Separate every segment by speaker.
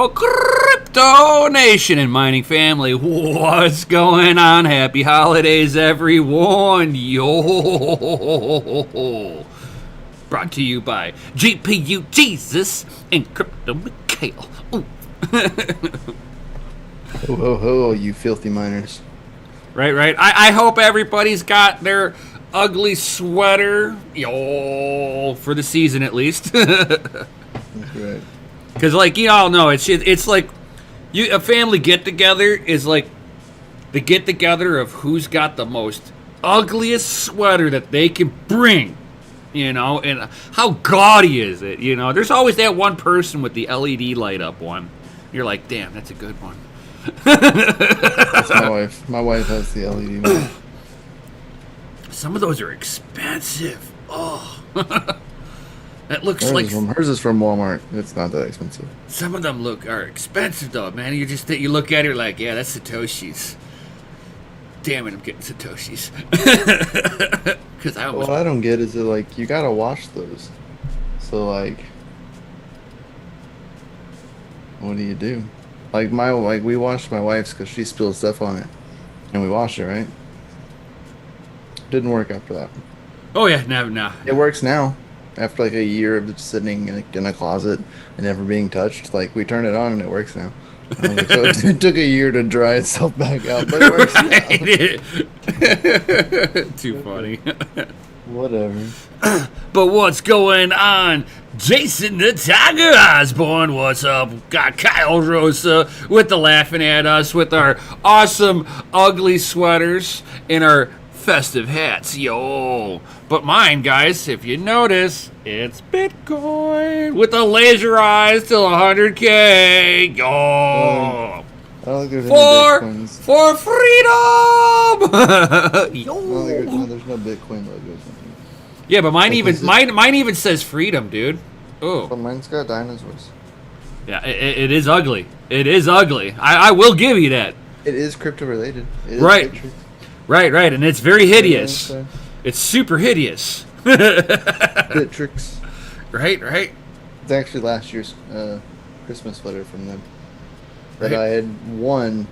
Speaker 1: Yo, Crypto Nation and mining family, what's going on? Happy holidays, everyone. Yo. Brought to you by GPU Jesus and Crypto Mikhail.
Speaker 2: Ho, ho, ho, you filthy miners.
Speaker 1: Right. I hope everybody's got their ugly sweater, yo, for the season at least.
Speaker 2: That's right.
Speaker 1: Because, like, you all know, it's like a family get-together is like the get-together of who's got the most ugliest sweater that they can bring, you know, and how gaudy is it, you know. There's always that one person with the LED light-up one. You're like, damn, that's a good one.
Speaker 2: That's my wife. My wife has the LED one.
Speaker 1: Some of those are expensive. Oh. That looks
Speaker 2: hers is from Walmart. It's not that expensive.
Speaker 1: Some of them are expensive though, man. You look at it like, yeah, that's Satoshi's. Damn it, I'm getting Satoshi's. Because
Speaker 2: what I don't get is that, like, you gotta wash those. So, like, what do you do? Like we washed my wife's because she spilled stuff on it, and we washed it, right? Didn't work after that.
Speaker 1: Oh yeah, no.
Speaker 2: It works now. After like a year of just sitting in a closet and never being touched, like, we turn it on and it works now. Like, so it took a year to dry itself back out, but it works
Speaker 1: now. Too funny.
Speaker 2: Whatever.
Speaker 1: But what's going on? Jason the Tiger Osborne, what's up? Got Kyle Rosa with the laughing at us with our awesome ugly sweaters and our festive hats, yo. But mine, guys, if you notice, it's Bitcoin with the laser eyes till 100K, yo.
Speaker 2: I don't think there's any Bitcoins.
Speaker 1: For freedom, yo.
Speaker 2: There's no Bitcoin logos.
Speaker 1: Yeah, but mine even says freedom, dude. Oh,
Speaker 2: but mine's got dinosaurs.
Speaker 1: Yeah, it is ugly. It is ugly. I will give you that.
Speaker 2: It is crypto related.
Speaker 1: Right. Right, and it's very hideous. It's super hideous.
Speaker 2: Bitrix.
Speaker 1: Right.
Speaker 2: It's actually last year's Christmas sweater from them that I had won,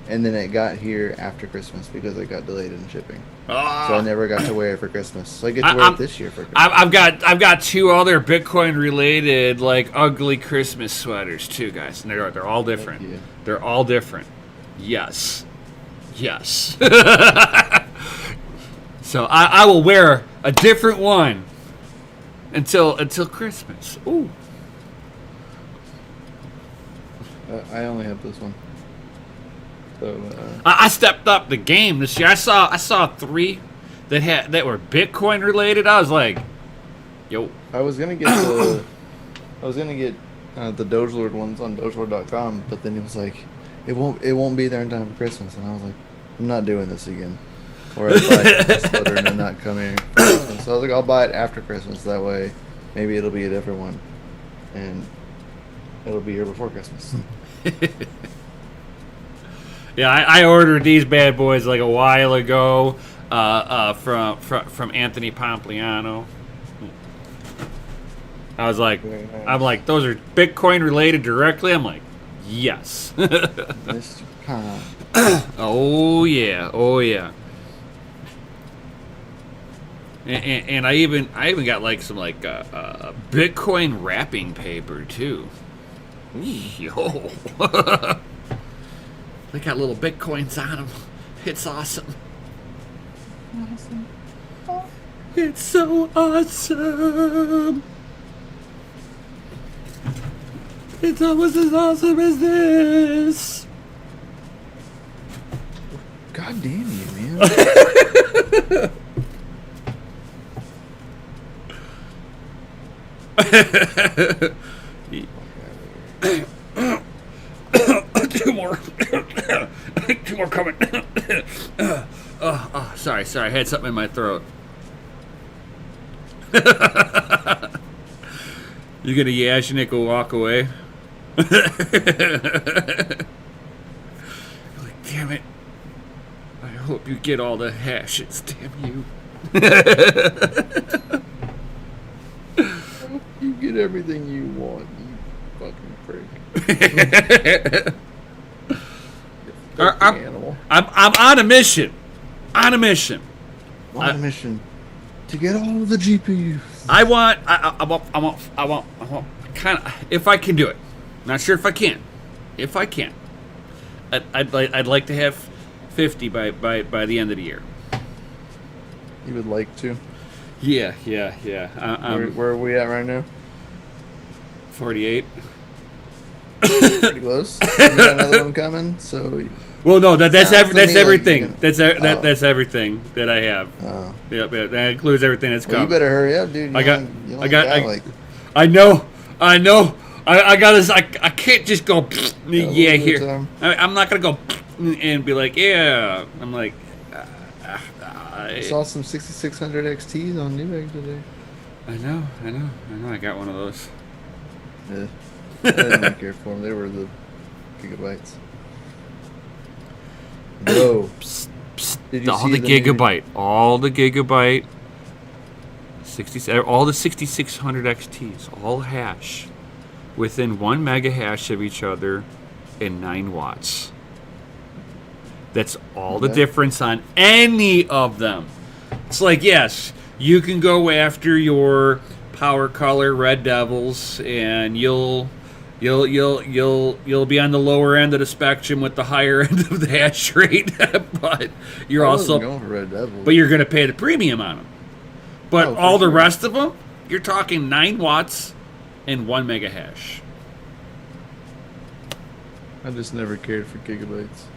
Speaker 2: and then it got here after Christmas because it got delayed in shipping. So I never got to wear it for Christmas. So I get to wear it this year for Christmas.
Speaker 1: I've got two other Bitcoin related, like, ugly Christmas sweaters too, guys, and they're all different. They're all different. Yes. So I will wear a different one until Christmas. Ooh.
Speaker 2: I only have this one. So
Speaker 1: I stepped up the game this year. I saw 3 that were Bitcoin related. I was like, yo.
Speaker 2: I was gonna get the DogeLord ones on DogeLord.com, but then it was like, it won't be there in time for Christmas, and I was like, I'm not doing this again. Or I buy a sweater and then not come here. So I was like, I'll buy it after Christmas. That way, maybe it'll be a different one, and it'll be here before Christmas.
Speaker 1: Yeah, I ordered these bad boys like a while ago from Anthony Pompliano. I was like, nice. I'm like, those are Bitcoin related directly. I'm like, yes.
Speaker 2: Mr. Pom.
Speaker 1: Oh yeah. And I even got like some like Bitcoin wrapping paper too. Yo. They got little Bitcoins on them. It's awesome. Oh, it's so awesome. It's almost as awesome as this.
Speaker 2: God damn you, man.
Speaker 1: Two more coming. Sorry, I had something in my throat. You gonna Yashnik or walk away? Like, damn it. I hope you get all the hashes, damn you.
Speaker 2: You get everything you want, you fucking prick. Animal.
Speaker 1: I'm on a mission. On a mission.
Speaker 2: On a mission to get all of the GPUs.
Speaker 1: I want kind of, if I can do it. Not sure if I can. If I can, I'd like to have 50 by the end of the year.
Speaker 2: You would like to?
Speaker 1: Yeah.
Speaker 2: Where are we at right now?
Speaker 1: 48.
Speaker 2: Pretty close. You got another one coming, so.
Speaker 1: Well, no, that's everything.
Speaker 2: Like
Speaker 1: That's everything that I have.
Speaker 2: Oh.
Speaker 1: Yeah, that includes everything that's coming.
Speaker 2: You better hurry up, dude.
Speaker 1: I know. I can't just go. Yeah, here. I'm not gonna go and be like, yeah. I'm like.
Speaker 2: I saw some 6600 XTs on Newegg today.
Speaker 1: I know. I got one of those.
Speaker 2: Yeah. I didn't care for them. They were the gigabytes. Bro, did you
Speaker 1: all the gigabyte, all the 6600 XTs, all hash within 1 mega hash of each other and 9 watts. That's all the difference on any of them. It's like, yes, you can go after your power color Red Devils, and you'll be on the lower end of the spectrum with the higher end of the hash rate, but you're also
Speaker 2: going for Red Devils.
Speaker 1: But you're going to pay the premium on them. But all the rest of them, you're talking 9 watts and 1 mega hash.
Speaker 2: I just never cared for gigabytes.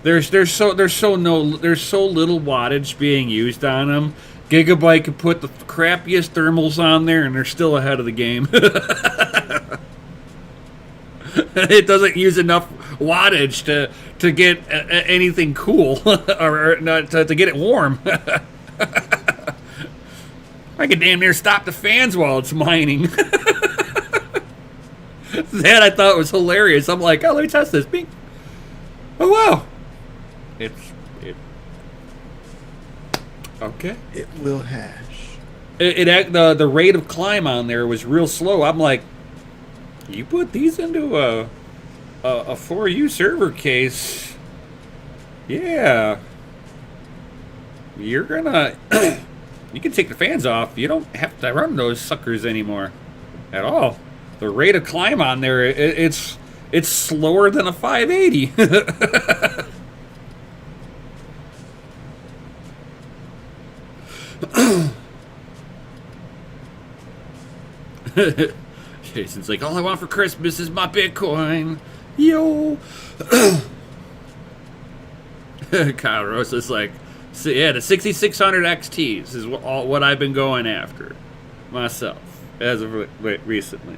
Speaker 1: There's so little wattage being used on them. Gigabyte could put the crappiest thermals on there, and they're still ahead of the game. It doesn't use enough wattage to get anything cool or not to get it warm. I could damn near stop the fans while it's mining. That I thought was hilarious. I'm like, oh, let me test this. Bing. Oh wow. It okay.
Speaker 2: It will hash.
Speaker 1: The rate of climb on there was real slow. I'm like, you put these into a 4U server case, yeah, you're gonna you can take the fans off. You don't have to run those suckers anymore at all. The rate of climb on there, it's slower than a 580. Jason's like, all I want for Christmas is my Bitcoin. Yo. Kyle Rosa's like, yeah, the 6600 XTs is what I've been going after myself as of recently.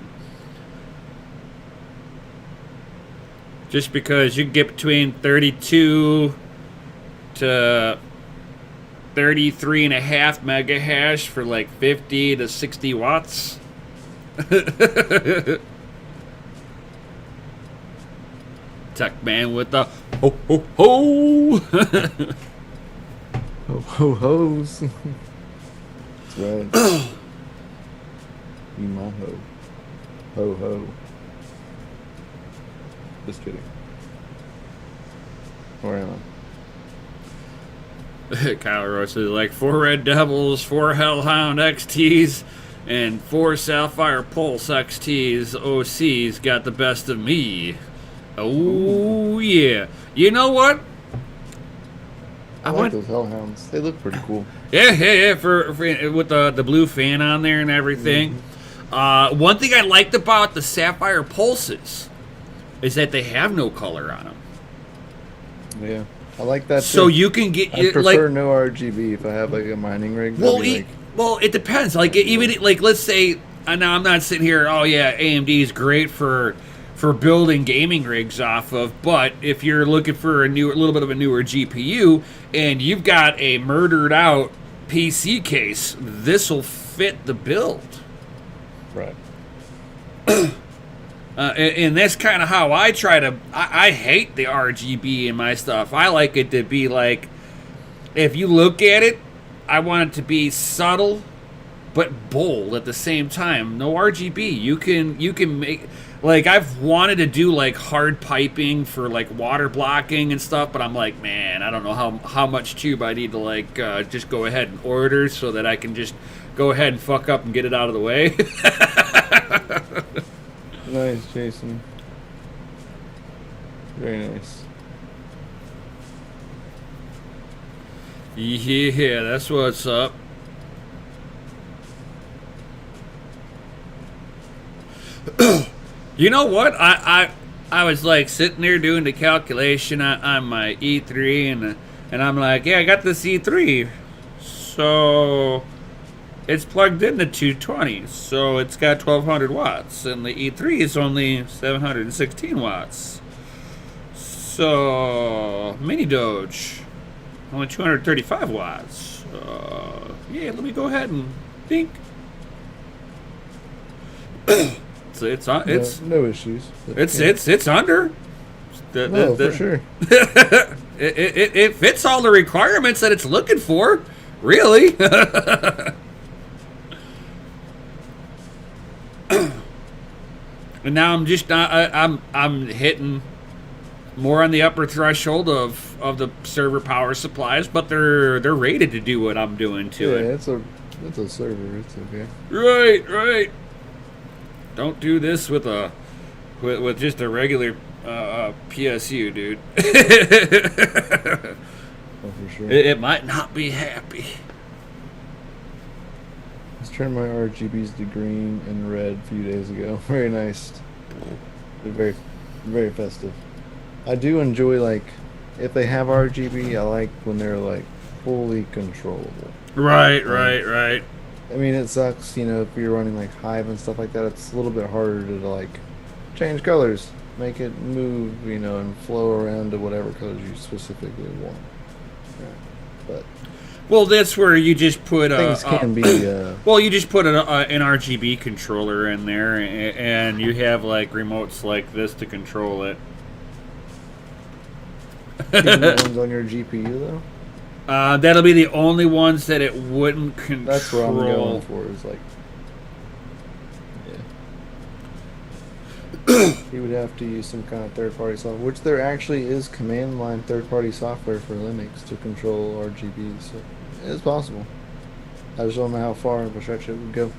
Speaker 1: Just because you can get between 32 to 33.5 mega hash for like 50 to 60 watts. Tech man with the ho ho ho.
Speaker 2: Ho ho ho's. That's right. You my ho. Ho ho. Just kidding. Where am I?
Speaker 1: Kyle Ross is like 4 Red Devils, 4 Hellhound XTs, and 4 Sapphire Pulse XTs. OCs got the best of me. Oh yeah. You know what?
Speaker 2: I like those Hellhounds. They look pretty cool.
Speaker 1: Yeah. For with the blue fan on there and everything. Mm-hmm. One thing I liked about the Sapphire Pulses is that they have no color on them.
Speaker 2: Yeah, I like that.
Speaker 1: So
Speaker 2: too.
Speaker 1: you can get.
Speaker 2: I prefer no RGB if I have like a mining rig.
Speaker 1: Well, it depends. Like even like let's say, now I'm not sitting here. Oh yeah, AMD is great for building gaming rigs off of. But if you're looking for a little bit of a newer GPU, and you've got a murdered out PC case, this will fit the build.
Speaker 2: Right.
Speaker 1: And that's kind of how I try to. I hate the RGB in my stuff. I like it to be like, if you look at it, I want it to be subtle, but bold at the same time. No RGB. You can make Like, I've wanted to do, like, hard piping for, like, water blocking and stuff, but I'm like, man, I don't know how much tube I need to, like, just go ahead and order so that I can just go ahead and fuck up and get it out of the way.
Speaker 2: Nice, Jason. Very nice.
Speaker 1: Yeah, that's what's up. You know what? I was like sitting there doing the calculation on my E3 and I'm like, yeah, I got this E3. So it's plugged into 220. So it's got 1200 watts and the E3 is only 716 watts. So mini Doge only 235 watts. Yeah, let me go ahead and think. It's
Speaker 2: no issues.
Speaker 1: It's under.
Speaker 2: For sure.
Speaker 1: It fits all the requirements that it's looking for, really. And now I'm just I'm hitting more on the upper threshold of the server power supplies, but they're rated to do what I'm doing to it.
Speaker 2: Yeah, it's a server. It's okay.
Speaker 1: Right. Don't do this with just a regular PSU, dude.
Speaker 2: Oh, for sure.
Speaker 1: It might not be happy.
Speaker 2: Let's turn my RGBs to green and red a few days ago. Very nice. They're very, very festive. I do enjoy, like, if they have RGB, I like when they're, like, fully controllable.
Speaker 1: Right.
Speaker 2: I mean, it sucks, you know, if you're running like Hive and stuff like that, it's a little bit harder to like change colors, make it move, you know, and flow around to whatever colors you specifically want. Yeah. But
Speaker 1: well, that's where you just put
Speaker 2: things can be.
Speaker 1: Well, you just put an RGB controller in there, and you have like remotes like this to control it.
Speaker 2: The ones on your GPU though.
Speaker 1: That'll be the only ones that it wouldn't control.
Speaker 2: That's what I'm going for. Is like, yeah. You would have to use some kind of third-party software, which there actually is command line third-party software for Linux to control RGB. So it is possible. I just don't know how far of a stretch it would go.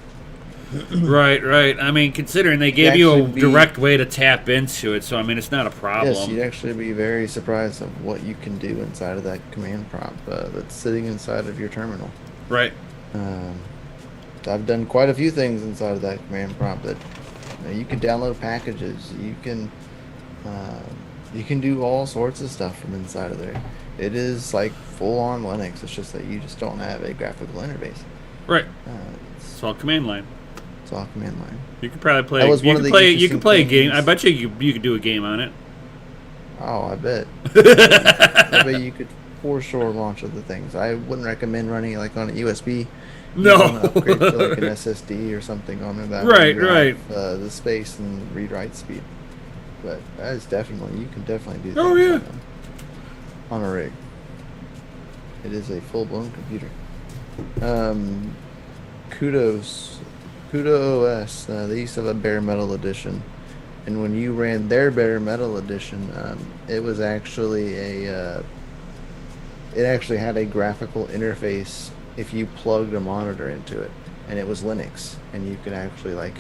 Speaker 1: Right. I mean, considering they gave you a direct way to tap into it, so I mean, it's not a problem.
Speaker 2: Yes, you'd actually be very surprised of what you can do inside of that command prompt that's sitting inside of your terminal.
Speaker 1: Right.
Speaker 2: I've done quite a few things inside of that command prompt that you can download packages. You can do all sorts of stuff from inside of there. It is like full-on Linux. It's just that you just don't have a graphical interface.
Speaker 1: Right. It's all command line.
Speaker 2: It's all command line.
Speaker 1: You could probably play. You can play a game. I bet you could do a game on it.
Speaker 2: Oh, I bet. I bet you could for sure launch other things. I wouldn't recommend running it like on a USB.
Speaker 1: No.
Speaker 2: Upgrade to like an SSD or something on there. That
Speaker 1: right.
Speaker 2: The space and read-write speed. But that is definitely, you can definitely do.
Speaker 1: Oh yeah.
Speaker 2: On a rig. It is a full-blown computer. Kudo OS, they used to have a bare metal edition, and when you ran their bare metal edition, it was actually it actually had a graphical interface if you plugged a monitor into it, and it was Linux, and you could actually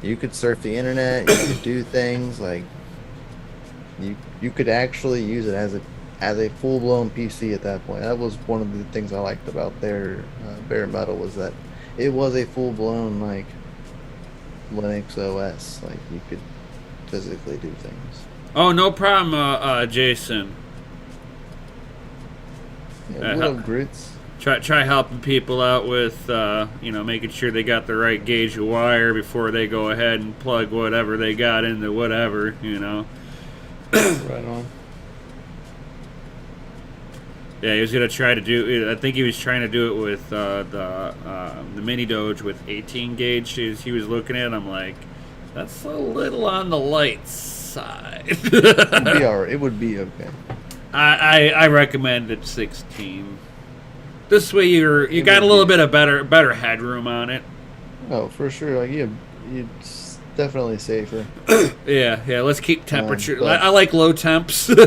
Speaker 2: you could surf the internet, you could do things like you could actually use it as a full-blown PC at that point. That was one of the things I liked about their bare metal, was that it was a full-blown like Linux OS. Like you could physically do things.
Speaker 1: Oh, no problem, Jason.
Speaker 2: Yeah, what up, Grits?
Speaker 1: Try helping people out with making sure they got the right gauge of wire before they go ahead and plug whatever they got into whatever,
Speaker 2: Right on.
Speaker 1: Yeah, he was gonna try to do. I think he was trying to do it with the mini Doge with 18 gauge. He was looking at. I'm like, that's a little on the light side.
Speaker 2: It'd be alright. It would be okay.
Speaker 1: I recommend it 16. This way you got a little bit of better headroom on it.
Speaker 2: Oh, for sure. Like you definitely safer.
Speaker 1: Yeah, let's keep temperature.
Speaker 2: But
Speaker 1: I like low temps.
Speaker 2: it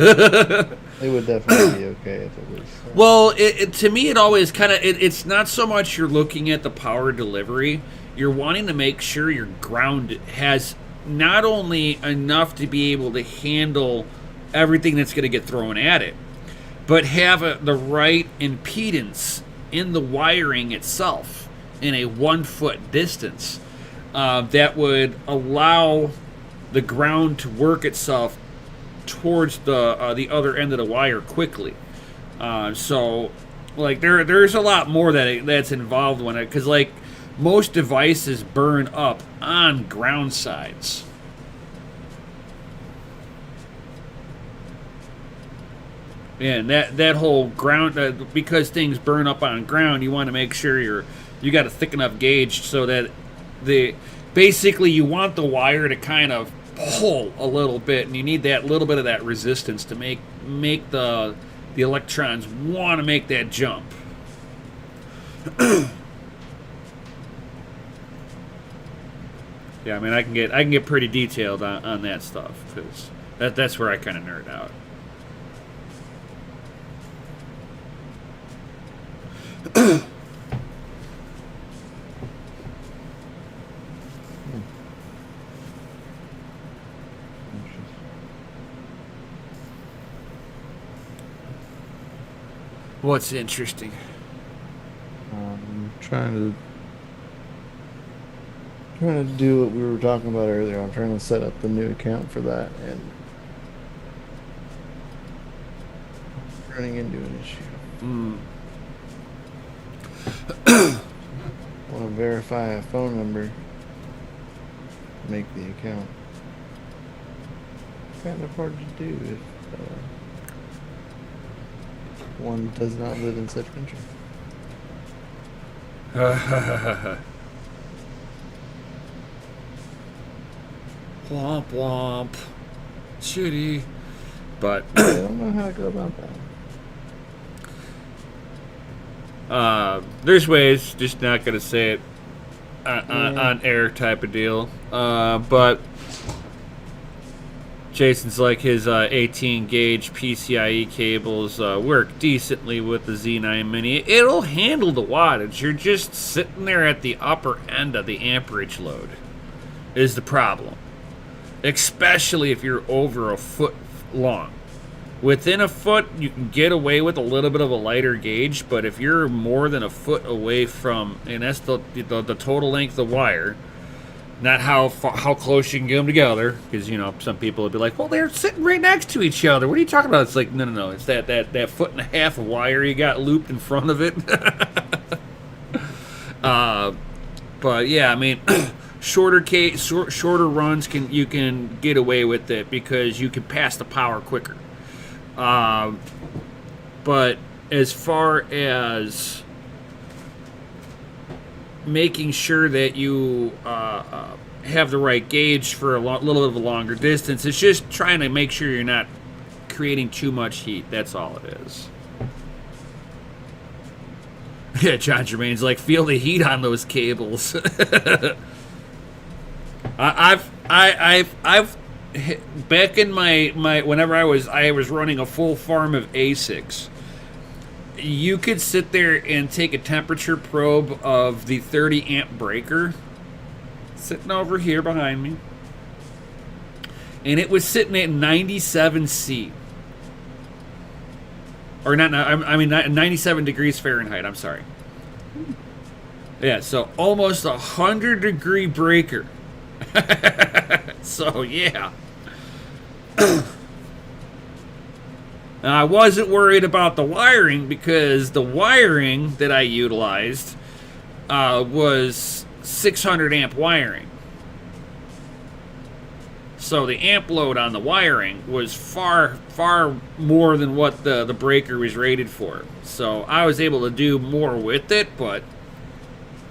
Speaker 2: would definitely be okay if it was.
Speaker 1: Well, to me, it always kind of it's not so much you're looking at the power delivery. You're wanting to make sure your ground has not only enough to be able to handle everything that's going to get thrown at it, but have the right impedance in the wiring itself in a 1 foot distance that would allow the ground to work itself towards the other end of the wire quickly. So, like, there's a lot more that's involved when it, because like most devices burn up on ground sides. And that whole ground, because things burn up on ground, you want to make sure you got a thick enough gauge so that basically you want the wire to kind of pull a little bit, and you need that little bit of that resistance to make the electrons want to make that jump. Yeah, I mean, I can get pretty detailed on that stuff because that's where I kind of nerd out. What's interesting?
Speaker 2: Trying to do what we were talking about earlier. I'm trying to set up the new account for that and running into an issue. Want to verify a phone number to make the account. Kind of hard to do if one does not live in such country.
Speaker 1: Womp womp. Shitty. But
Speaker 2: I don't know how to go about that.
Speaker 1: There's ways, just not gonna say it on air type of deal. But Jason's like his 18 gauge PCIe cables work decently with the Z9 Mini. It'll handle the wattage. You're just sitting there at the upper end of the amperage load is the problem. Especially if you're over a foot long. Within a foot, you can get away with a little bit of a lighter gauge, but if you're more than a foot away from, and that's the total length of wire, not how close you can get them together, because, you know, some people would be like, well, they're sitting right next to each other. What are you talking about? It's like, no. It's that foot and a half of wire you got looped in front of it. But, yeah, I mean, shorter runs, you can get away with it because you can pass the power quicker. But as far as making sure that you have the right gauge for a little bit of a longer distance, it's just trying to make sure you're not creating too much heat. That's all it is. Yeah, John Germain's like, feel the heat on those cables. I've back in my whenever I was running a full farm of ASICs, you could sit there and take a temperature probe of the 30 amp breaker sitting over here behind me, and it was sitting at 97 C. Or not, I mean 97 degrees Fahrenheit, I'm sorry. Yeah, so almost 100-degree breaker. So, yeah. Now, I wasn't worried about the wiring because the wiring that I utilized was 600 amp wiring. So the amp load on the wiring was far more than what the breaker was rated for. So I was able to do more with it, but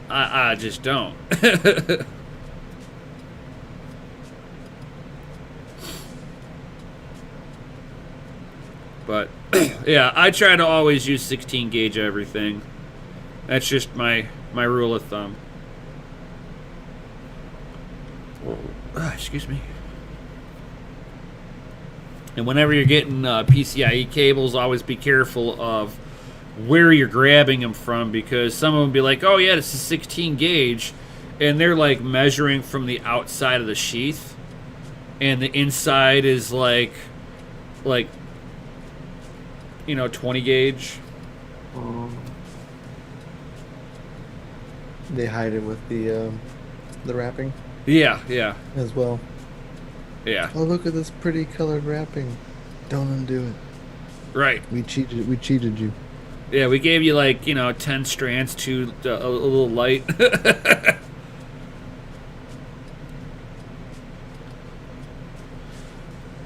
Speaker 1: I just don't. But yeah, I try to always use 16 gauge everything. That's just my rule of thumb. Excuse me. And whenever you're getting PCIe cables, always be careful of where you're grabbing them from, because some of them be like, oh yeah, this is 16 gauge, and they're like measuring from the outside of the sheath, and the inside is like 20 gauge.
Speaker 2: They hide it with the wrapping.
Speaker 1: Yeah.
Speaker 2: As well.
Speaker 1: Yeah.
Speaker 2: Oh, look at this pretty colored wrapping. Don't undo it.
Speaker 1: Right.
Speaker 2: We cheated you.
Speaker 1: Yeah, we gave you 10 strands to a little light.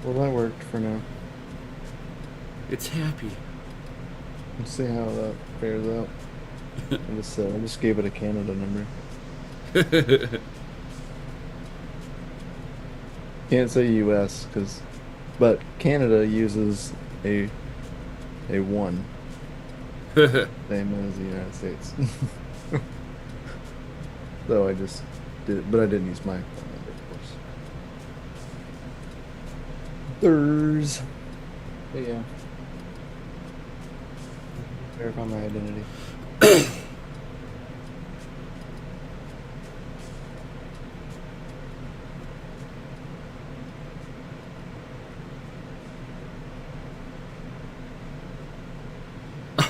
Speaker 2: Well, that worked for now.
Speaker 1: It's happy.
Speaker 2: Let's see how that fares out. I just gave it a Canada number. Can't say U.S. but Canada uses a 1. Same as the United States. So I just did it, but I didn't use my phone number, of course. Thurs. But yeah. Verify my identity.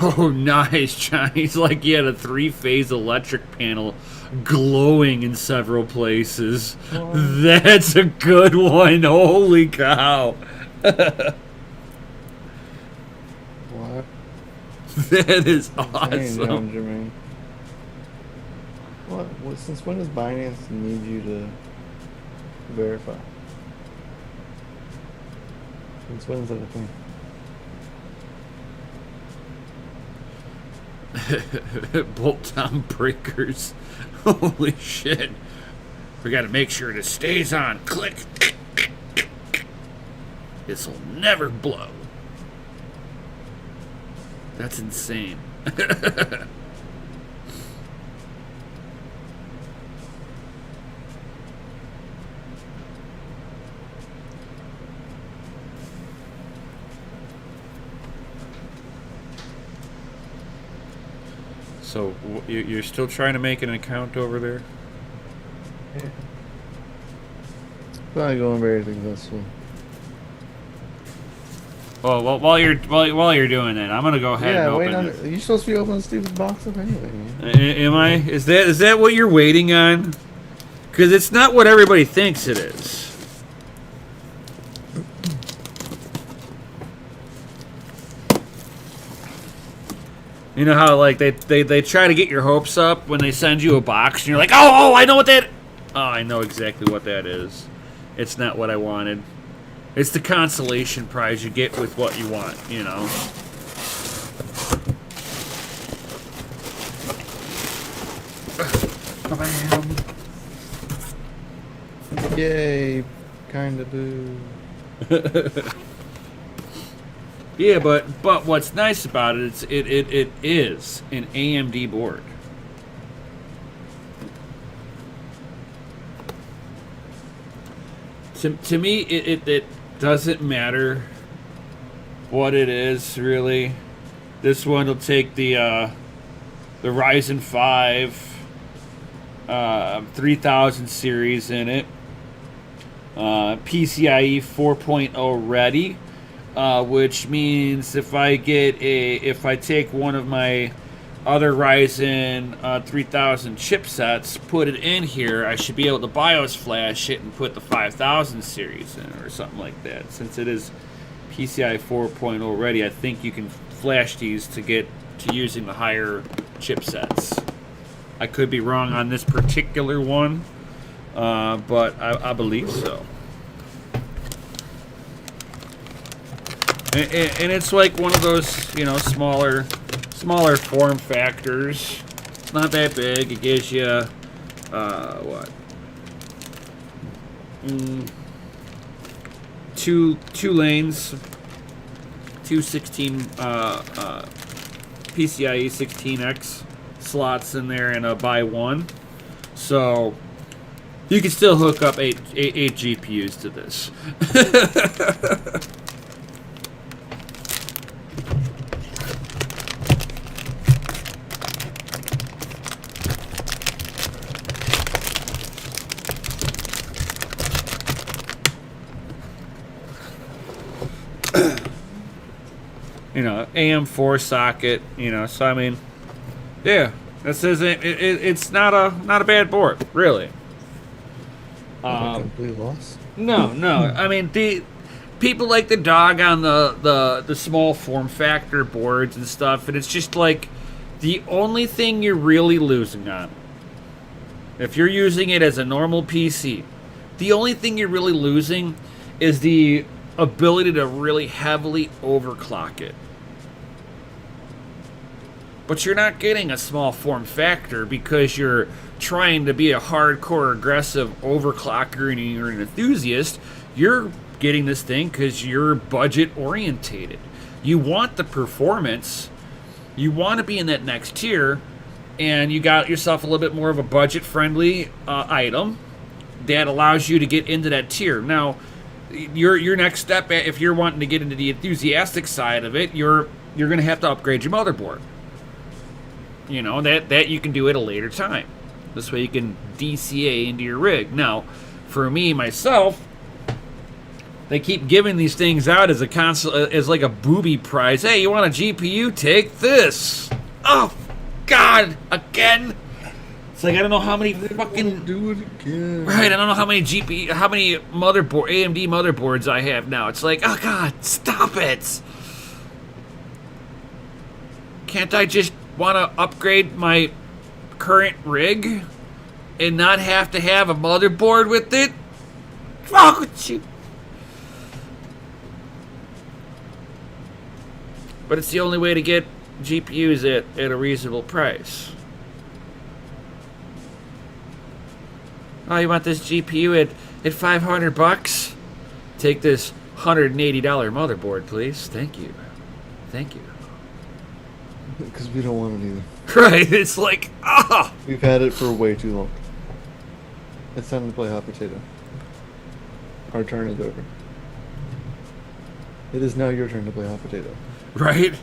Speaker 1: Oh, nice, Johnny's like you had a 3-phase electric panel glowing in several places. Oh. That's a good one. Holy cow.
Speaker 2: What?
Speaker 1: That is awesome.
Speaker 2: Jermaine. What? Since when does Binance need you to verify? Since when is that a thing?
Speaker 1: Bolt-on breakers. Holy shit. We gotta make sure it stays on. Click. This'll never blow. That's insane. So you're still trying to make an account over there?
Speaker 2: Yeah. Probably going very successful.
Speaker 1: Well, while you're doing that, I'm gonna go ahead and open it.
Speaker 2: You're supposed to be opening Steve's box up anyway.
Speaker 1: Am I? Is that what you're waiting on? Because it's not what everybody thinks it is. You know how they try to get your hopes up when they send you a box and you're like, oh, I know what that. Oh, I know exactly what that is. It's not what I wanted. It's the consolation prize you get with what you want, you know.
Speaker 2: Yay, kinda boo.
Speaker 1: Yeah, but what's nice about it, it is an AMD board. To me, it doesn't matter what it is, really. This one will take the Ryzen 5 3000 series in it. PCIe 4.0 ready. Which means if I take one of my other Ryzen 3000 chipsets, put it in here, I should be able to BIOS flash it and put the 5000 series in or something like that. Since it is PCIe 4.0 ready, I think you can flash these to get to using the higher chipsets. I could be wrong on this particular one, but I believe so. And it's like one of those, you know, smaller form factors. It's not that big. It gives you, what? Two lanes, two 16 PCIe 16X slots in there, and a by one. So You can still hook up eight GPUs to this. You know, AM4 socket. You know, so I mean, yeah, this isn't. It's not a bad board, really.
Speaker 2: Complete loss.
Speaker 1: No. I mean, the people like the dog on the small form factor boards and stuff, and it's just like the only thing you're really losing on, if you're using it as a normal PC, the only thing you're really losing is the ability to really heavily overclock it. But you're not getting a small form factor because you're trying to be a hardcore aggressive overclocker and you're an enthusiast. You're getting this thing because you're budget orientated. You want the performance. You want to be in that next tier, and you got yourself a little bit more of a budget friendly item that allows you to get into that tier. Now, your next step, if you're wanting to get into the enthusiastic side of it, you're going to have to upgrade your motherboard. You know, that you can do at a later time. This way you can DCA into your rig. Now, for me, myself, they keep giving these things out as as like a booby prize. Hey, you want a GPU? Take this. Oh, God, again? It's like, I don't know how many fucking...
Speaker 2: Do it again.
Speaker 1: Right, I don't know how many AMD motherboards I have now. It's like, oh, God, stop it. Can't I just want to upgrade my current rig and not have to have a motherboard with it? Fuck with you. But it's the only way to get GPUs at a reasonable price. Oh, you want this GPU at $500? Take this $180 motherboard, please. Thank you. Thank you.
Speaker 2: Because we don't want it either.
Speaker 1: Right, it's like, ah!
Speaker 2: We've had it for way too long. It's time to play hot potato. Our turn is over. It is now your turn to play hot potato.
Speaker 1: Right?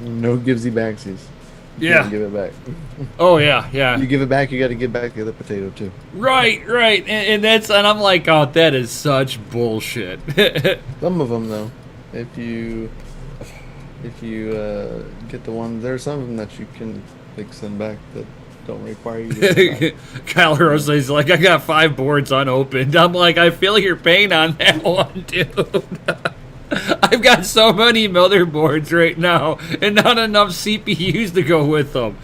Speaker 2: No givesy backsies. You
Speaker 1: Yeah.
Speaker 2: can't give it back.
Speaker 1: Oh, yeah.
Speaker 2: You give it back, you got to give back the other potato too.
Speaker 1: Right. And I'm like, oh, that is such bullshit.
Speaker 2: Some of them though, if you get the one, there are some of them that you can like send back that don't require you to send back.
Speaker 1: Kyle Rosa's like, I got 5 boards unopened. I'm like, I feel your pain on that one, dude. I've got so many motherboards right now and not enough CPUs to go with them.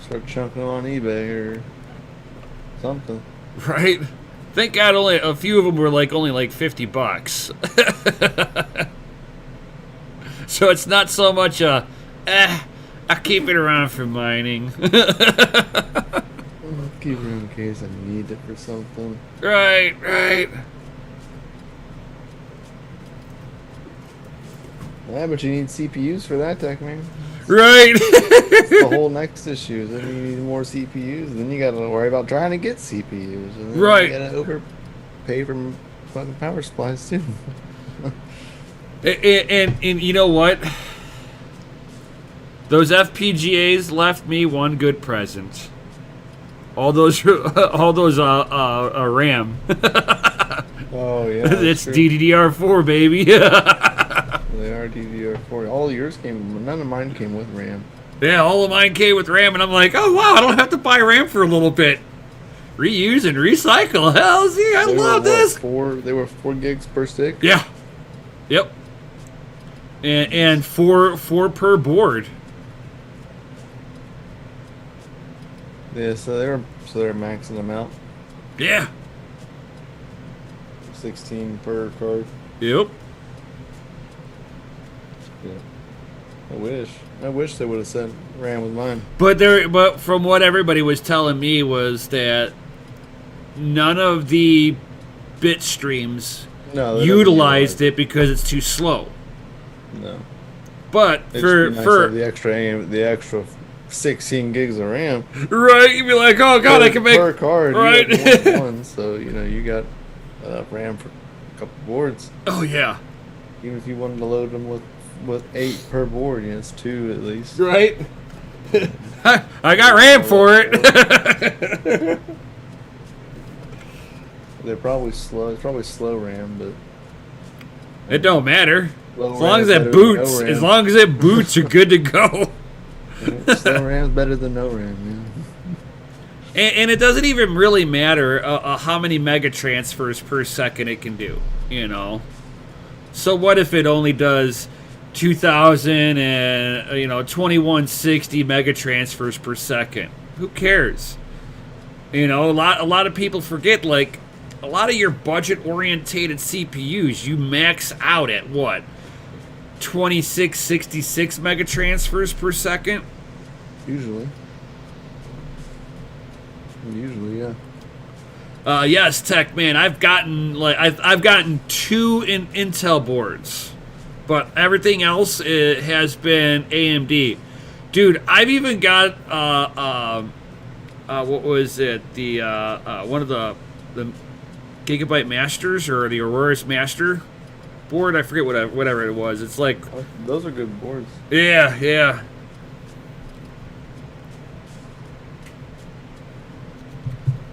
Speaker 2: Start chunking them on eBay or something.
Speaker 1: Right? Thank God only a few of them were only like $50. So it's not so much I keep it around for mining.
Speaker 2: Keep it in case I need it for something.
Speaker 1: Right.
Speaker 2: Yeah, but you need CPUs for that, tech man.
Speaker 1: Right.
Speaker 2: That's the whole next issue. Then you need more CPUs. And then you got to worry about trying to get CPUs. And then
Speaker 1: Right.
Speaker 2: You got to overpay for fucking power supplies too.
Speaker 1: and you know what? Those FPGAs left me one good present. All those RAM.
Speaker 2: Oh yeah,
Speaker 1: It's
Speaker 2: true.
Speaker 1: DDR4, baby.
Speaker 2: They are DDR4. All of yours came. None of mine came with RAM.
Speaker 1: Yeah, all of mine came with RAM, and I'm like, oh wow, I don't have to buy RAM for a little bit. Reuse and recycle. Hell yeah, I love this.
Speaker 2: They were 4 gigs per stick.
Speaker 1: Yeah. Yep. And four per board.
Speaker 2: Yeah, so they're maxing them out.
Speaker 1: Yeah.
Speaker 2: 16 per card.
Speaker 1: Yep.
Speaker 2: Yeah. I wish they would have sent RAM with mine.
Speaker 1: But from what everybody was telling me was that none of the bit streams
Speaker 2: No, they
Speaker 1: utilized it because it's too slow.
Speaker 2: No.
Speaker 1: But
Speaker 2: It'd
Speaker 1: for
Speaker 2: just be nice to have the extra 16 gigs of RAM.
Speaker 1: right, you'd be like, oh god, I can make
Speaker 2: per card.
Speaker 1: right.
Speaker 2: You have one, so you got enough RAM for a couple boards.
Speaker 1: Oh yeah,
Speaker 2: Even if you wanted to load them with 8 per board, it's 2 at least.
Speaker 1: right. I got RAM for it.
Speaker 2: They're probably slow. It's probably slow RAM, but
Speaker 1: It don't matter.
Speaker 2: slow
Speaker 1: As long as
Speaker 2: RAM
Speaker 1: it
Speaker 2: is better than
Speaker 1: boots,
Speaker 2: no RAM.
Speaker 1: as long as it boots, you're good to go.
Speaker 2: Slow RAM is better than no RAM.
Speaker 1: And it doesn't even really matter how many mega transfers per second it can do, you know. So what if it only does 2,000 and 2160 mega transfers per second? Who cares? You know, a lot of people forget, like, a lot of your budget orientated CPUs, you max out at what? 2666 mega transfers per second?
Speaker 2: Usually, yeah.
Speaker 1: Yes, Tech Man. I've gotten I've gotten 2 in Intel boards, but everything else has been AMD. Dude, I've even got what was it? The one of the Gigabyte Masters or the Aurora's Master board. I forget whatever it was. It's like
Speaker 2: Those are good boards.
Speaker 1: yeah.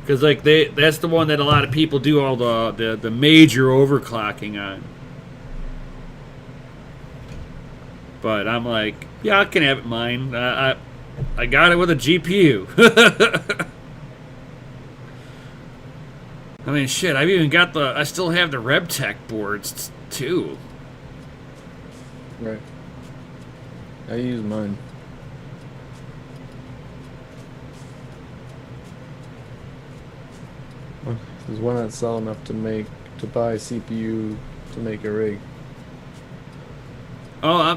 Speaker 1: Because like that's the one that a lot of people do all the major overclocking on. But I'm like, yeah, I can have it mine. I got it with a GPU. I mean, shit, I've even got I still have the RebTech boards too.
Speaker 2: Right. I use mine. There's one that's sell enough to buy a CPU to make a rig.
Speaker 1: Oh,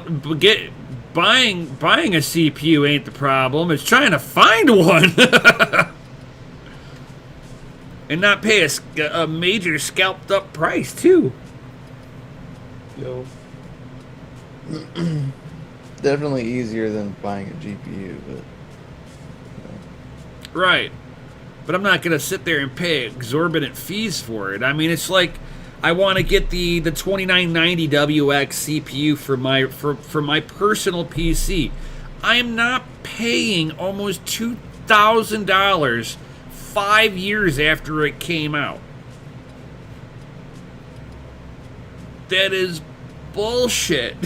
Speaker 1: buying a CPU ain't the problem. It's trying to find one and not pay a major scalped up price too.
Speaker 2: Yo. Definitely easier than buying a GPU, but
Speaker 1: Right. But I'm not going to sit there and pay exorbitant fees for it. I mean, it's like I want to get the 2990 WX CPU for my personal PC. I am not paying almost $2,000 5 years after it came out. That is bullshit.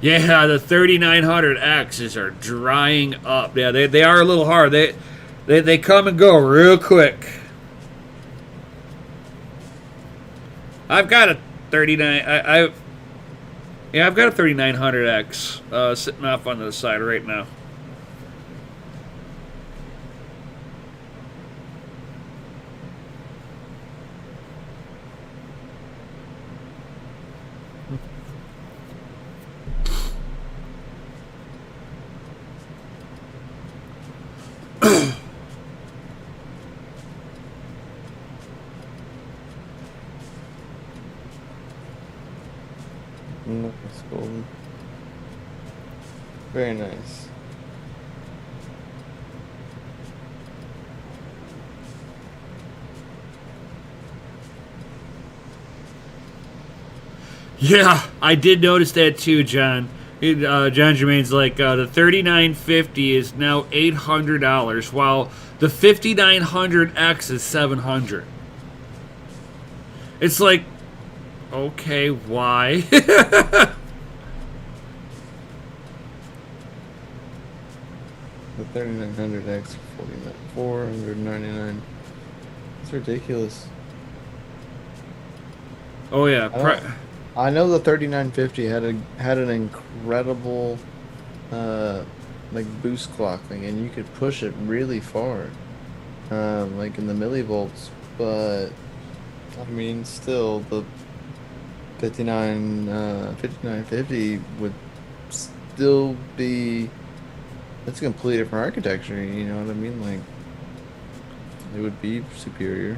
Speaker 1: Yeah, the 3900Xs are drying up. Yeah, they are a little hard. They come and go real quick. I've got a 39. I've got a 3900X sitting off on the side right now.
Speaker 2: That's golden. Very nice.
Speaker 1: Yeah, I did notice that too, John. John Germain's like, the 3950 is now $800, while the 5900X is $700. It's like, okay, why?
Speaker 2: The 3900X, $499. It's ridiculous.
Speaker 1: Oh yeah,
Speaker 2: I know the 3950 had an incredible like boost clock thing, and you could push it really far, like in the millivolts. But I mean, still the 5950 would still be. It's a completely different architecture. You know what I mean? Like, it would be superior.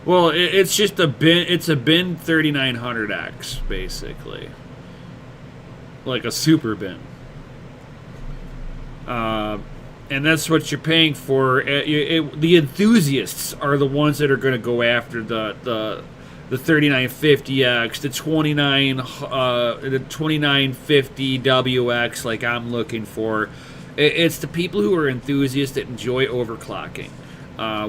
Speaker 1: Well, it's just a bin. It's a bin 3900X basically, like a super bin. And that's what you're paying for. The enthusiasts are the ones that are going to go after the 3950X, the 2950WX, like I'm looking for. It's the people who are enthusiasts that enjoy overclocking.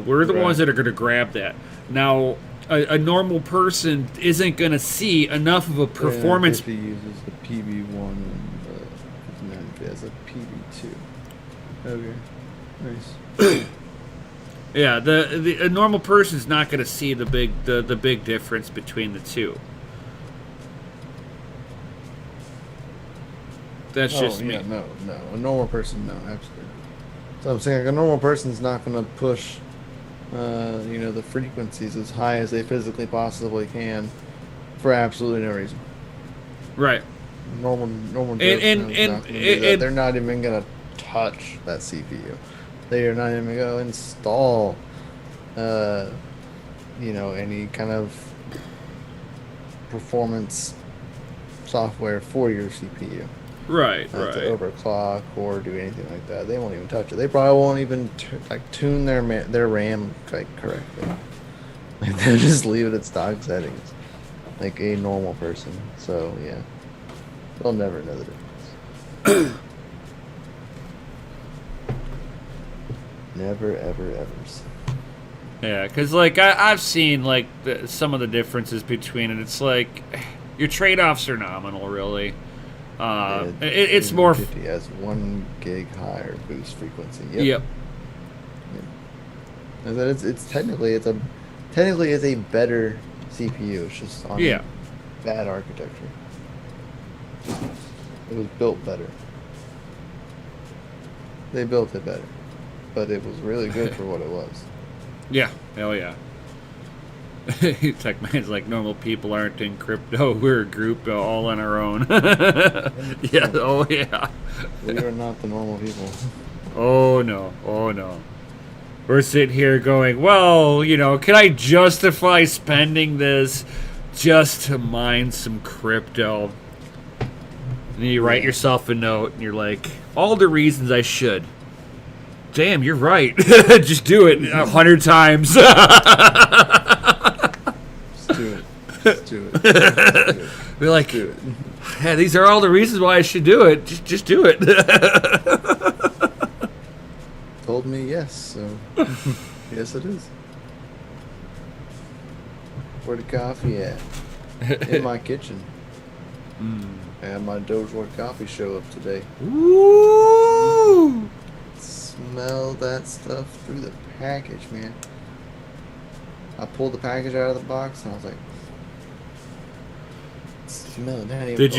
Speaker 1: We're the ones that are going to grab that. Now, a normal person isn't going to see enough of a performance.
Speaker 2: He uses the PB1 and the has a PB2. Okay, nice.
Speaker 1: Yeah, a normal person's not going to see the big difference between the two. That's just me.
Speaker 2: No. A normal person, no, absolutely. So I'm saying like, a normal person's not going to push, the frequencies as high as they physically possibly can, for absolutely no reason.
Speaker 1: Right.
Speaker 2: Normal. They're not even going to touch that CPU. They are not even going to go install, any kind of performance software for your CPU.
Speaker 1: Right.
Speaker 2: To overclock or do anything like that. They won't even touch it. They probably won't even tune their RAM correctly. Like, they'll just leave it at stock settings, like a normal person. So yeah, they'll never know the difference. Never, ever.
Speaker 1: Yeah, because like I've seen like some of the differences between it. It's like your trade-offs are nominal, really. It's more.
Speaker 2: It has 1 gig higher boost frequency.
Speaker 1: Yep.
Speaker 2: And that it's technically a better CPU. It's just on bad architecture. It was built better. They built it better, but it was really good for what it was.
Speaker 1: Yeah. Hell yeah. Tech Man's like, normal people aren't in crypto. We're a group all on our own. Yeah. Oh yeah.
Speaker 2: We are not the normal people.
Speaker 1: Oh no. We're sitting here going, well, can I justify spending this just to mine some crypto? And then you write yourself a note and you're like, all the reasons I should. Damn, you're right. Just do it 100 times.
Speaker 2: Just do it.
Speaker 1: We're like, yeah, these are all the reasons why I should do it. Just do it.
Speaker 2: Told me yes, so yes it is. Where the coffee at? In my kitchen. I had my DogeLord coffee show up today.
Speaker 1: Ooh!
Speaker 2: Smell that stuff through the package, man. I pulled the package out of the box and I was like, smell it.
Speaker 1: Did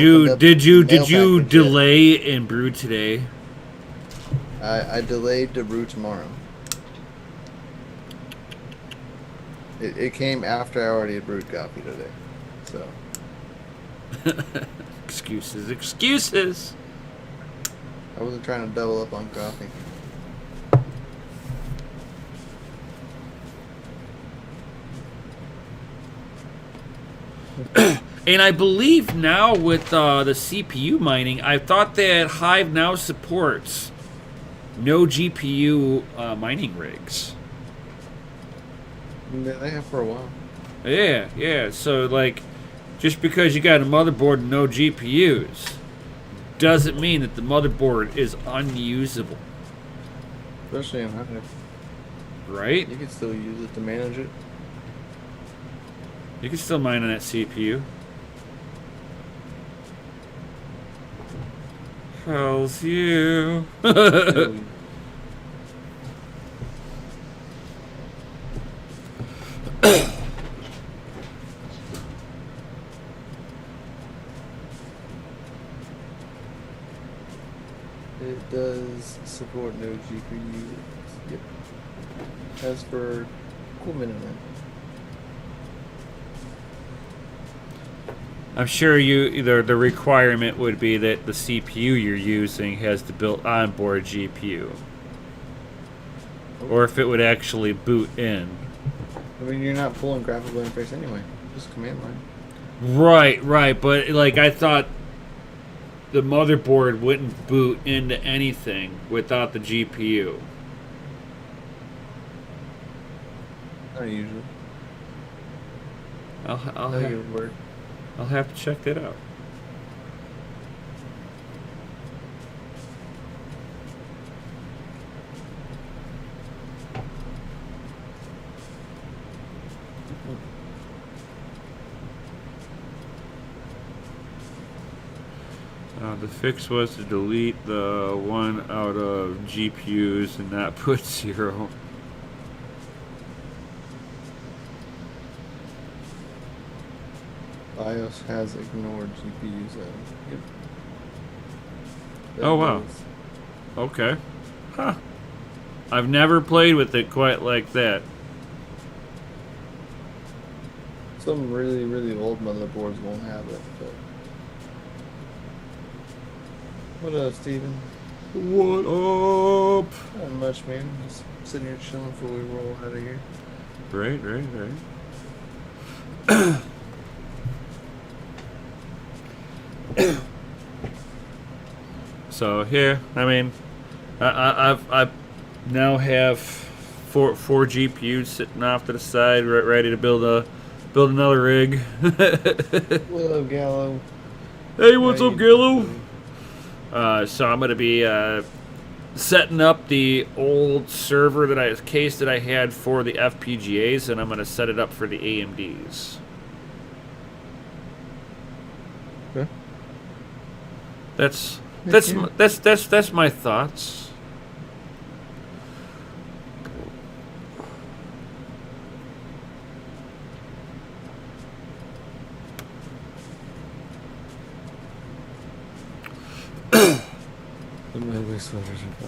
Speaker 1: you delay and brew today?
Speaker 2: I delayed to brew tomorrow. It came after I already had brewed coffee today, so.
Speaker 1: Excuses.
Speaker 2: I wasn't trying to double up on coffee.
Speaker 1: And I believe now with the CPU mining, I thought that Hive now supports no GPU mining rigs.
Speaker 2: Yeah, they have for a while.
Speaker 1: Yeah. So, like, just because you got a motherboard and no GPUs doesn't mean that the motherboard is unusable.
Speaker 2: Especially on Hive.
Speaker 1: Right?
Speaker 2: You can still use it to manage it.
Speaker 1: You can still mine on that CPU. Hell's you.
Speaker 2: It does support no GPU. Yep. As for cool minimum.
Speaker 1: I'm sure the requirement would be that the CPU you're using has the built onboard GPU. Or if it would actually boot in.
Speaker 2: I mean, you're not pulling graphical interface anyway. Just command line.
Speaker 1: Right. But like I thought, the motherboard wouldn't boot into anything without the GPU.
Speaker 2: Not usually.
Speaker 1: I'll have to check that out. The fix was to delete the one out of GPUs and not put 0.
Speaker 2: BIOS has ignored GPUs. Yep.
Speaker 1: Oh, wow. Okay. Huh. I've never played with it quite like that.
Speaker 2: Some really, really old motherboards won't have it, but... What up, Steven?
Speaker 1: What up?
Speaker 2: Not much, man. Just sitting here chilling before we roll out of here.
Speaker 1: Right. So here, I mean, I now have four GPUs sitting off to the side, ready to build another rig.
Speaker 2: What up, Gallo?
Speaker 1: Hey, what's up, Gallo? So I'm gonna be setting up the old server case that I had for the FPGAs, and I'm gonna set it up for the AMDs.
Speaker 2: Okay.
Speaker 1: That's my thoughts.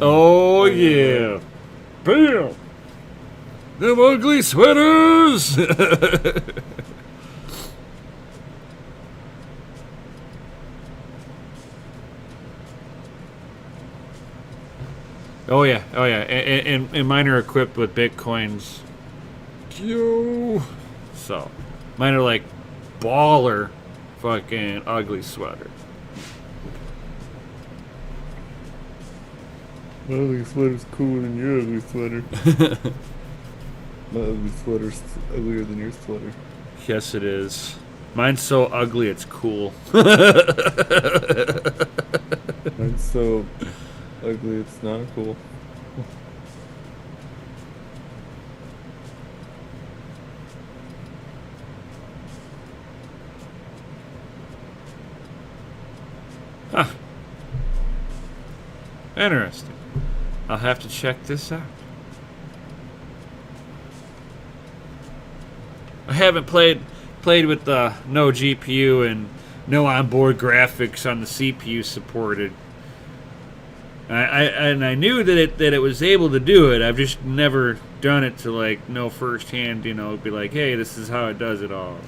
Speaker 1: Oh yeah, bam! Them ugly sweaters. Oh yeah, and mine are equipped with Bitcoins. Yo, so mine are like baller, fucking ugly sweater.
Speaker 2: My ugly sweater's cooler than your ugly sweater. My ugly sweater's uglier than your sweater.
Speaker 1: Yes, it is. Mine's so ugly, it's cool.
Speaker 2: Mine's so ugly, it's not cool.
Speaker 1: Huh. Interesting. I'll have to check this out. I haven't played with no GPU and no onboard graphics on the CPU supported. I knew that it was able to do it. I've just never done it to like know firsthand. Be like, hey, this is how it does it all.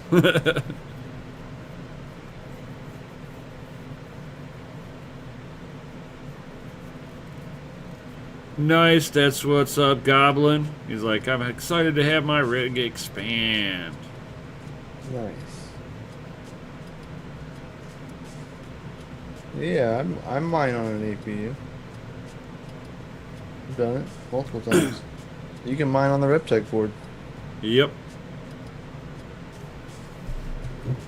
Speaker 1: Nice, that's what's up, Goblin. He's like, I'm excited to have my rig expand.
Speaker 2: Nice. Yeah, I'm mine on an APU. I've done it multiple times. You can mine on the Reptech board.
Speaker 1: Yep.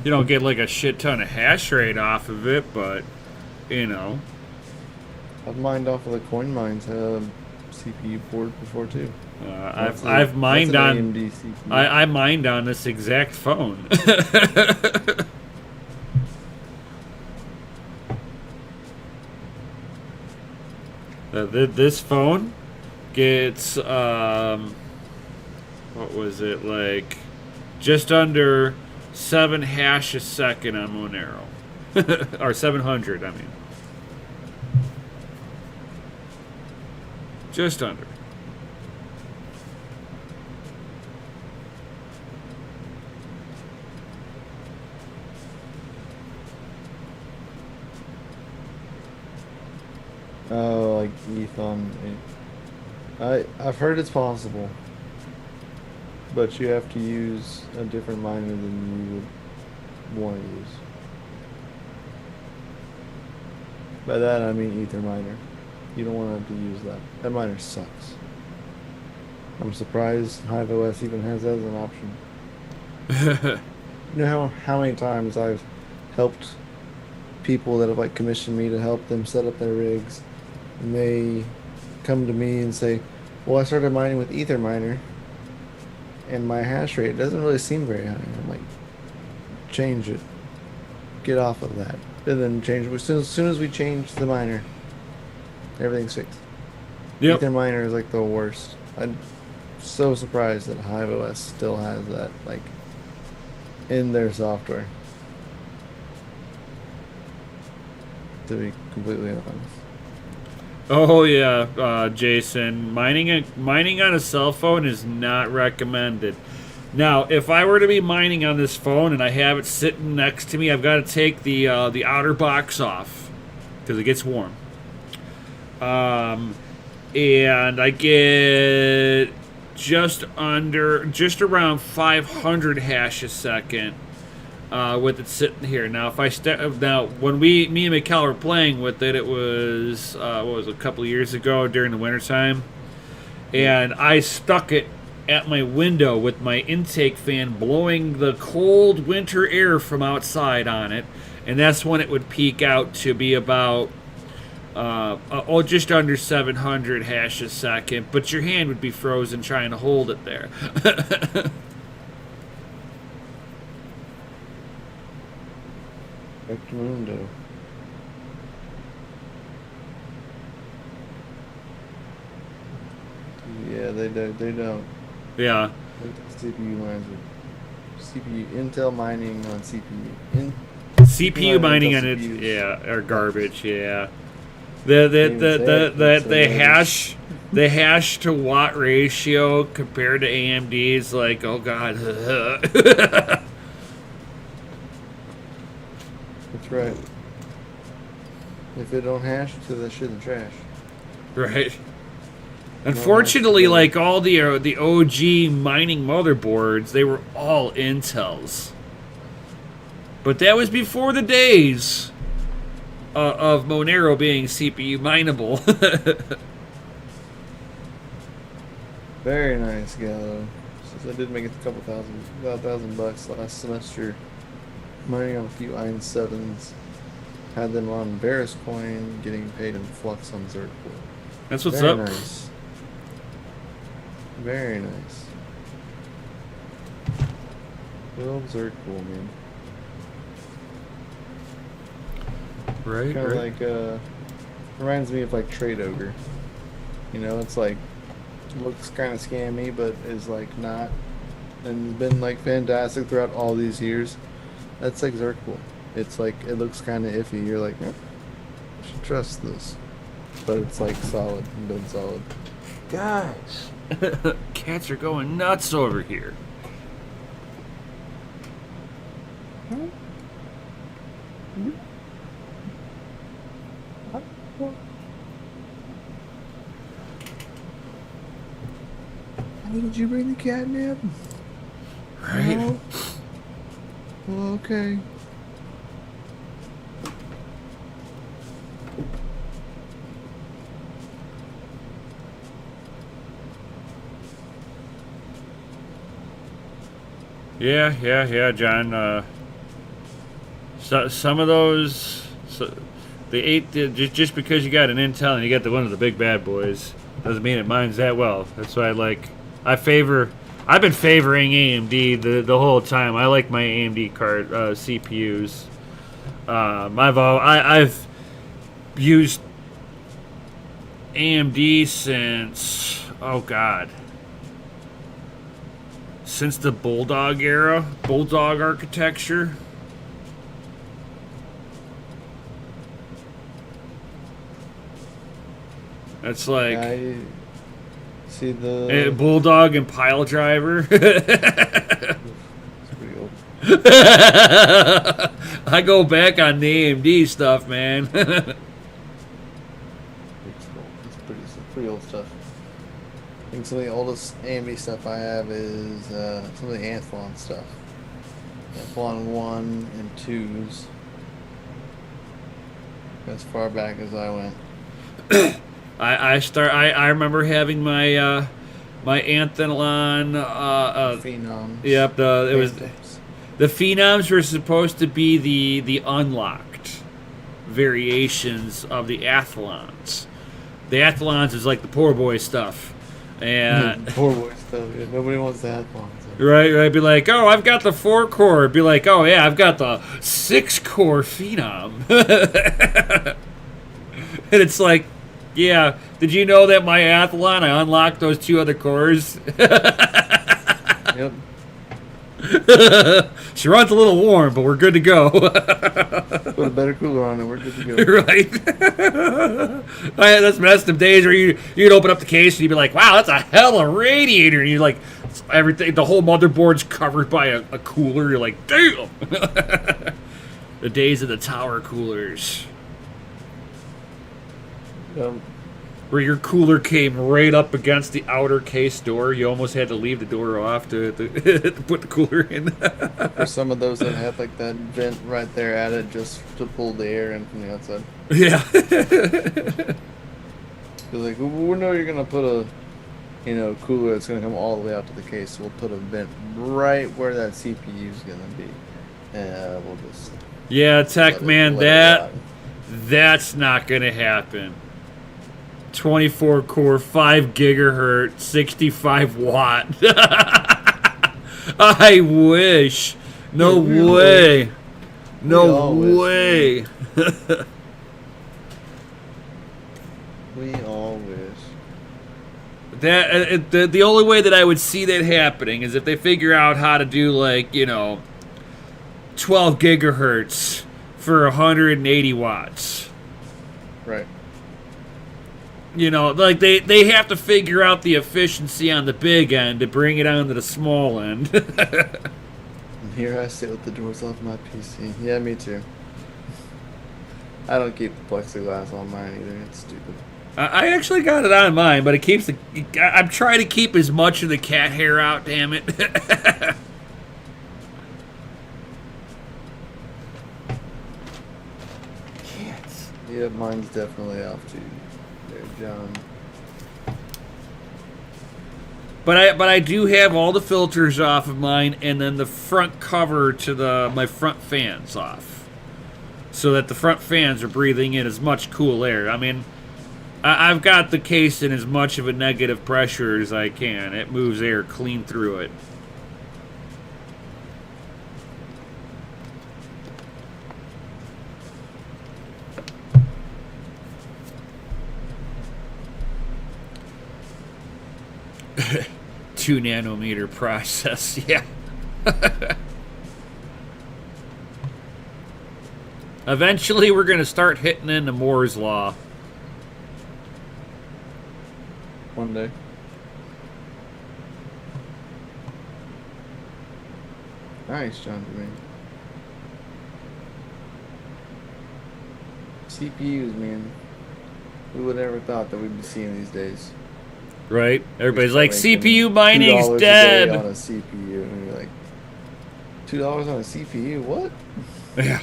Speaker 1: You don't get like a shit ton of hash rate off of it, but
Speaker 2: I've mined off of the Coin Mines CPU board before too.
Speaker 1: I've mined on AMD CPU. I mined on this exact phone. This phone gets what was it, like just under 7 hash a second on Monero. Or 700, I mean. Just under.
Speaker 2: Oh, like ETH on. I've heard it's possible. but you have to use a different miner than you would want to use. By that I mean Ether miner. You don't want to have to use that. That miner sucks. I'm surprised HiveOS even has that as an option. You know how many times I've helped people that have like commissioned me to help them set up their rigs, and they come to me and say, well, I started mining with Ether miner and my hash rate doesn't really seem very high. I'm like, change it, get off of that, and then change it. As soon as we change the miner, everything's fixed.
Speaker 1: Yep.
Speaker 2: Ether miner is like the worst. I'm so surprised that HiveOS still has that like in their software, to be completely honest.
Speaker 1: Oh yeah, Jason, mining on a cell phone is not recommended. Now, if I were to be mining on this phone and I have it sitting next to me, I've got to take the outer box off because it gets warm. And I get just around 500 hash a second with it sitting here. Now, if I when me and Mikkel were playing with it, it was a couple of years ago during the wintertime, and I stuck it at my window with my intake fan blowing the cold winter air from outside on it, and that's when it would peak out to be about just under 700 hash a second, but your hand would be frozen trying to hold it there.
Speaker 2: Mundo. Yeah, they don't.
Speaker 1: Yeah.
Speaker 2: CPU lines with CPU Intel mining on CPU.
Speaker 1: CPU mining on it, yeah, are garbage. Yeah. The hash to watt ratio compared to AMD is like, oh god.
Speaker 2: That's right. If it don't hash, so that shit in the trash.
Speaker 1: Right. Unfortunately, like all the OG mining motherboards, they were all Intels. But that was before the days of Monero being CPU mineable.
Speaker 2: Very nice, Gallo. Since I did make it a couple thousand bucks last semester, mining on a few i7s, had them on Varus Coin, getting paid in Flux on Zergpool.
Speaker 1: That's what's
Speaker 2: Very
Speaker 1: up.
Speaker 2: Nice. Very nice. Good old Zergpool, man.
Speaker 1: Right,
Speaker 2: Kind of like, reminds me of like Trade Ogre. You know, it's like, looks kind of scammy, but is like not, and been like fantastic throughout all these years. That's like Zergpool. It's like, it looks kind of iffy. You're like, I should trust this. But it's like solid and been solid.
Speaker 1: Guys, cats are going nuts over here.
Speaker 2: Why did you bring the catnip?
Speaker 1: Right?
Speaker 2: No? Well, okay.
Speaker 1: Yeah, John. Some of those, just because you got an Intel and you got one of the big bad boys, doesn't mean it mines that well. That's why I've been favoring AMD the whole time. I like my AMD card CPUs. I've used AMD since since the Bulldog era, Bulldog architecture. That's like
Speaker 2: I see the
Speaker 1: Bulldog and Pile Driver.
Speaker 2: It's pretty old.
Speaker 1: I go back on the AMD stuff, man.
Speaker 2: It's pretty old stuff. think some of the oldest AMB stuff I have is some of the Anthlon stuff. Anthlon 1 and 2s. As far back as I went.
Speaker 1: I remember having my my Anthelon
Speaker 2: Phenoms.
Speaker 1: Yep, it was the Phenoms were supposed to be the unlocked variations of the Athlons. The Athlons is like the poor boy stuff. And
Speaker 2: poor boy stuff. Yeah, nobody wants the Athlons.
Speaker 1: Right. Be like, oh, I've got the 4-core. Be like, oh yeah, I've got the 6-core Phenom. And it's like, yeah, did you know that my Athlon, I unlocked those 2 other cores?
Speaker 2: Yep.
Speaker 1: She runs a little warm, but we're good to go.
Speaker 2: Put a better cooler on it, we're good to go.
Speaker 1: Right. I had those messed up days where you'd open up the case and you'd be like, wow, that's a hell of a radiator. And you're like, everything, the whole motherboard's covered by a cooler. You're like, damn. The days of the tower coolers. Where your cooler came right up against the outer case door. You almost had to leave the door off to put the cooler in.
Speaker 2: For some of those that had like that vent right there at it just to pull the air in from the outside.
Speaker 1: Yeah.
Speaker 2: You're like, we know you're going to put a cooler that's going to come all the way out to the case. So we'll put a vent right where that CPU is going to be. And we'll just...
Speaker 1: Yeah, Tech Man, that's not going to happen. 24 core, 5 gigahertz, 65 watt. I wish. No way. No way.
Speaker 2: We all wish.
Speaker 1: That the only way that I would see that happening is if they figure out how to do 12 gigahertz for 180 watts.
Speaker 2: Right.
Speaker 1: They have to figure out the efficiency on the big end to bring it on to the small end.
Speaker 2: And here I sit with the doors off my PC. Yeah, me too. I don't keep the plexiglass on mine either. It's stupid.
Speaker 1: I actually got it on mine, but it keeps I'm trying to keep as much of the cat hair out, damn it. Cats.
Speaker 2: Yeah, mine's definitely off too. John.
Speaker 1: But I do have all the filters off of mine, and then the front cover to my front fans off, so that the front fans are breathing in as much cool air. I mean, I've got the case in as much of a negative pressure as I can. It moves air clean through it. Two nanometer process, yeah. Eventually, we're going to start hitting into Moore's Law.
Speaker 2: One day. Nice, John Jermaine. CPUs, man. Who would ever thought that we'd be seeing these days?
Speaker 1: Right? Everybody's like, CPU mining's dead.
Speaker 2: $2 on a CPU, and you're like, $2 on a CPU? What?
Speaker 1: Yeah.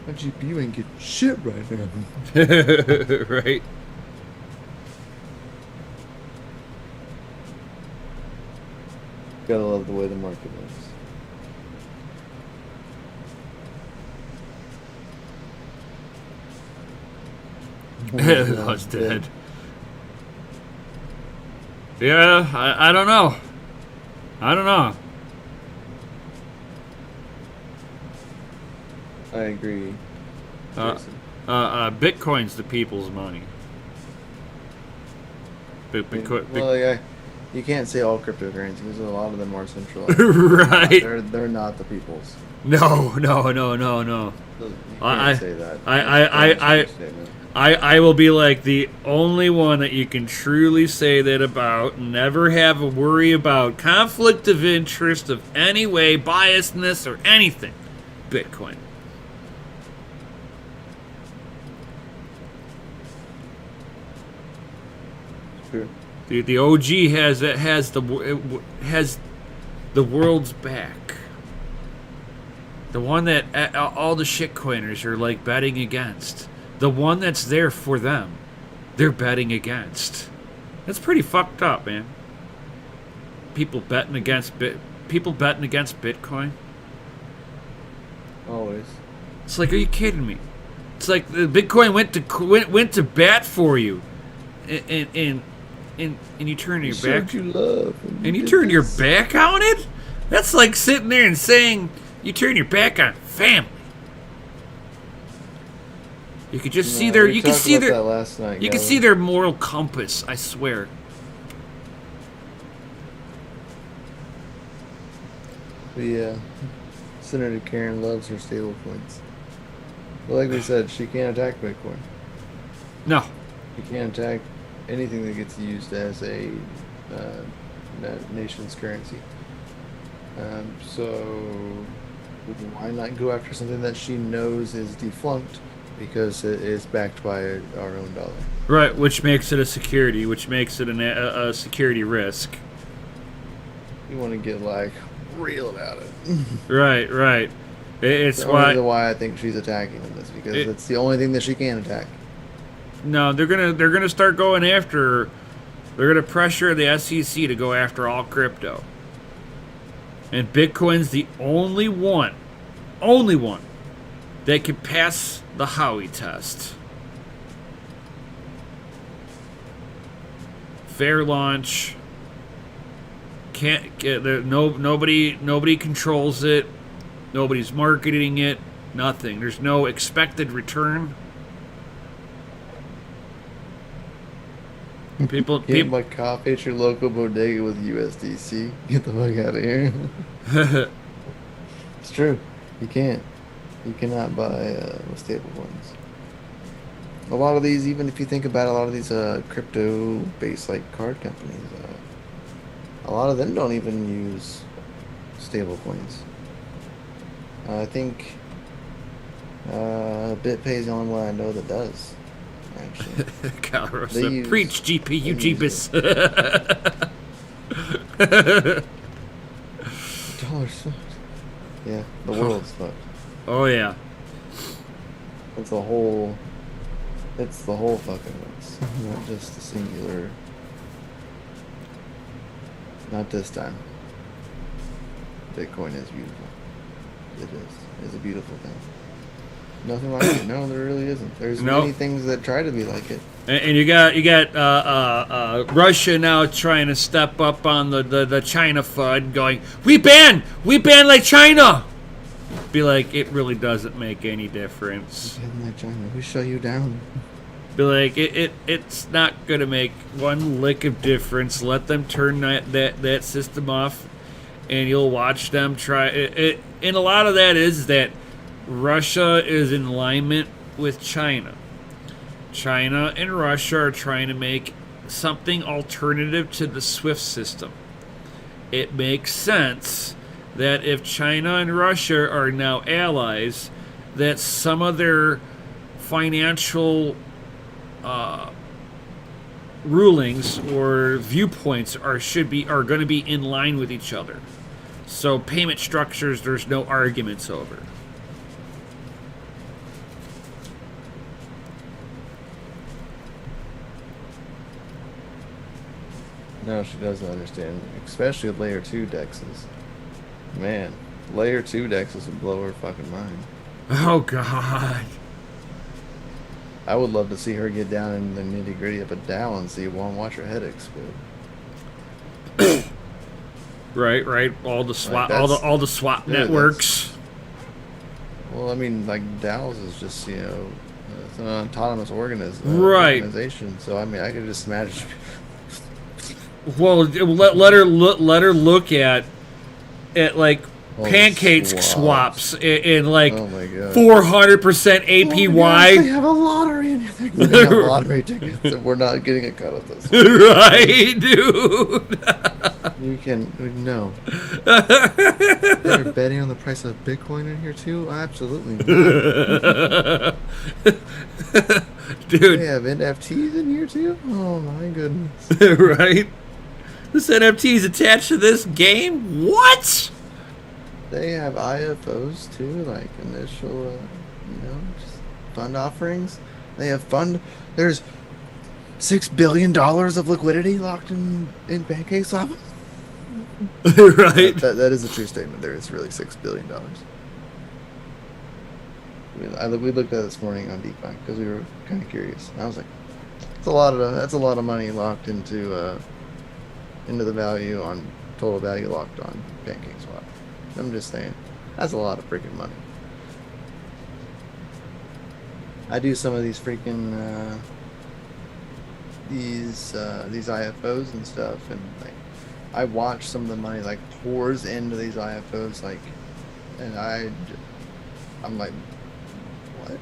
Speaker 2: My GPU ain't getting shit right now.
Speaker 1: Right.
Speaker 2: Gotta love the way the market works.
Speaker 1: I was dead. Yeah, I don't know. I don't know.
Speaker 2: I agree.
Speaker 1: Bitcoin's the people's money.
Speaker 2: Well, yeah, you can't say all cryptocurrencies because a lot of them are centralized.
Speaker 1: Right.
Speaker 2: They're not the people's.
Speaker 1: No.
Speaker 2: You can't say that.
Speaker 1: I will be like the only one that you can truly say that about. Never have a worry about conflict of interest of any way, biasness, or anything. Bitcoin.
Speaker 2: True.
Speaker 1: The OG has the world's back. The one that all the shitcoiners are like betting against. The one that's there for them, they're betting against. That's pretty fucked up, man. People betting against Bitcoin.
Speaker 2: Always.
Speaker 1: It's like, are you kidding me? It's like the Bitcoin went to bat for you, and you turn your back.
Speaker 2: You love,
Speaker 1: and you turn your back on it. That's like sitting there and saying you turn your back on family. You could just see their. You can see their.
Speaker 2: Last night,
Speaker 1: you can see their moral compass. I swear.
Speaker 2: Senator Karen loves her stable coins. But like we said, she can't attack Bitcoin.
Speaker 1: No.
Speaker 2: She can't attack anything that gets used as a nation's currency. So why not go after something that she knows is defunct because it is backed by our own dollar?
Speaker 1: Right, which makes it a security, which makes it a security risk.
Speaker 2: You want to get like real about it.
Speaker 1: Right. It's
Speaker 2: why I think she's attacking this, because it's the only thing that she can attack.
Speaker 1: No, they're gonna start going after her. They're gonna pressure the SEC to go after all crypto. And Bitcoin's the only one that can pass the Howey test. Fair launch. Can't get there. Nobody controls it. Nobody's marketing it. Nothing. There's no expected return. People
Speaker 2: my coffee at your local bodega with USDC. Get the fuck out of here. It's true. You can't. You cannot buy stable coins. A lot of these, even if you think about it, a lot of these crypto-based like card companies, a lot of them don't even use stable coins. I think BitPay is the only one I know that does. Actually,
Speaker 1: Calrosa, preach GPU Jeebus.
Speaker 2: Dollar's fucked. Yeah, the world's fucked.
Speaker 1: Oh yeah.
Speaker 2: It's the whole fucking mess. Not just the singular. Not this time. Bitcoin is beautiful. It is. It's a beautiful thing. Nothing like it. No, there really isn't. There's many things that try to be like it.
Speaker 1: And you got Russia now trying to step up on the China FUD, going, we ban like China. Be like, it really doesn't make any difference.
Speaker 2: We ban like China. We shut you down.
Speaker 1: Be like, it's not gonna make one lick of difference. Let them turn that system off, and you'll watch them try it. And a lot of that is that Russia is in alignment with China. China and Russia are trying to make something alternative to the SWIFT system. It makes sense that if China and Russia are now allies, that some of their financial rulings or viewpoints are going to be in line with each other. So payment structures, there's no arguments over.
Speaker 2: No, she doesn't understand, especially with layer 2 dexes. Man, layer 2 dexes would blow her fucking mind.
Speaker 1: Oh God.
Speaker 2: I would love to see her get down in the nitty gritty of a DAO and see one, watch her head explode.
Speaker 1: Right. All the swap, all the swap networks.
Speaker 2: Well, I mean, like DAOs is just it's an autonomous organization. So I mean, I could just imagine.
Speaker 1: Well, let her look at like pancake swaps in like 400% APY.
Speaker 2: They have a lottery in here. They have lottery tickets, and we're not getting a cut of this.
Speaker 1: Right, dude.
Speaker 2: You can no. They're betting on the price of Bitcoin in here too. Absolutely not.
Speaker 1: Dude.
Speaker 2: They have NFTs in here too? Oh my goodness.
Speaker 1: Right? This NFT is attached to this game? What?
Speaker 2: They have IFOs too, like initial, just fund offerings. They have there's $6 billion of liquidity locked in Pancake Swap.
Speaker 1: Right?
Speaker 2: That is a true statement. There is really $6 billion. We looked at it this morning on DeFi because we were kind of curious. And I was like, that's a lot of money locked into the value on total value locked on Pancake Swap. I'm just saying, that's a lot of freaking money. I do some of these freaking these IFOs and stuff, and like I watch some of the money like pours into these IFOs, like, and I'm like, what?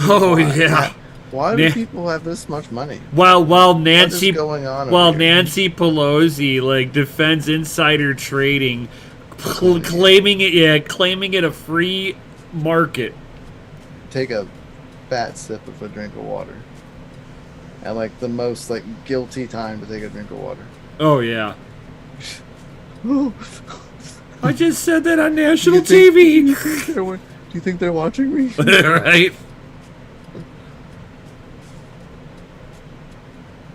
Speaker 1: Oh yeah.
Speaker 2: Why do people have this much money?
Speaker 1: While Nancy
Speaker 2: going on
Speaker 1: Nancy Pelosi like defends insider trading, claiming it a free market.
Speaker 2: Take a fat sip of a drink of water. At like the most like guilty time to take a drink of water.
Speaker 1: Oh yeah. I just said that on national TV.
Speaker 2: Do you think they're watching me?
Speaker 1: Right.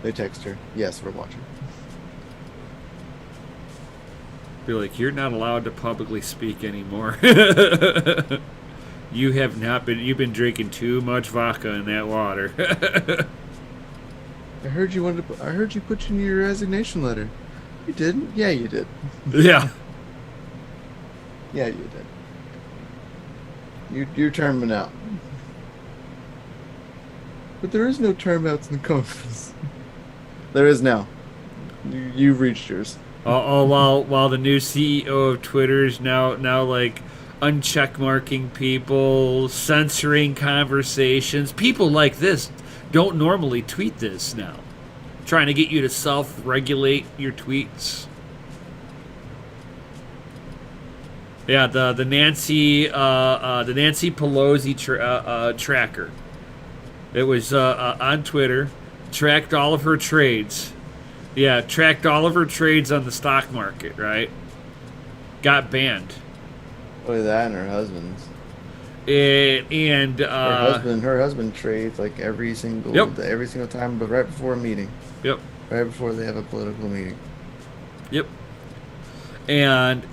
Speaker 2: They text her. Yes, we're watching.
Speaker 1: Be like, you're not allowed to publicly speak anymore. You've been drinking too much vodka in that water.
Speaker 2: I heard you put in your resignation letter. You didn't? Yeah, you did.
Speaker 1: Yeah.
Speaker 2: Yeah, you did. You're terming out. But there is no term outs in the conference. There is now. You've reached yours.
Speaker 1: While the new CEO of Twitter is now like uncheckmarking people, censoring conversations. People like this don't normally tweet this now. Trying to get you to self-regulate your tweets. Yeah, the Nancy Pelosi tracker. It was on Twitter. Tracked all of her trades. Yeah, tracked all of her trades on the stock market, right? Got banned.
Speaker 2: Only that and her husband's. Her husband trades like every single time, but right before a meeting.
Speaker 1: Yep.
Speaker 2: Right before they have a political meeting.
Speaker 1: Yep. And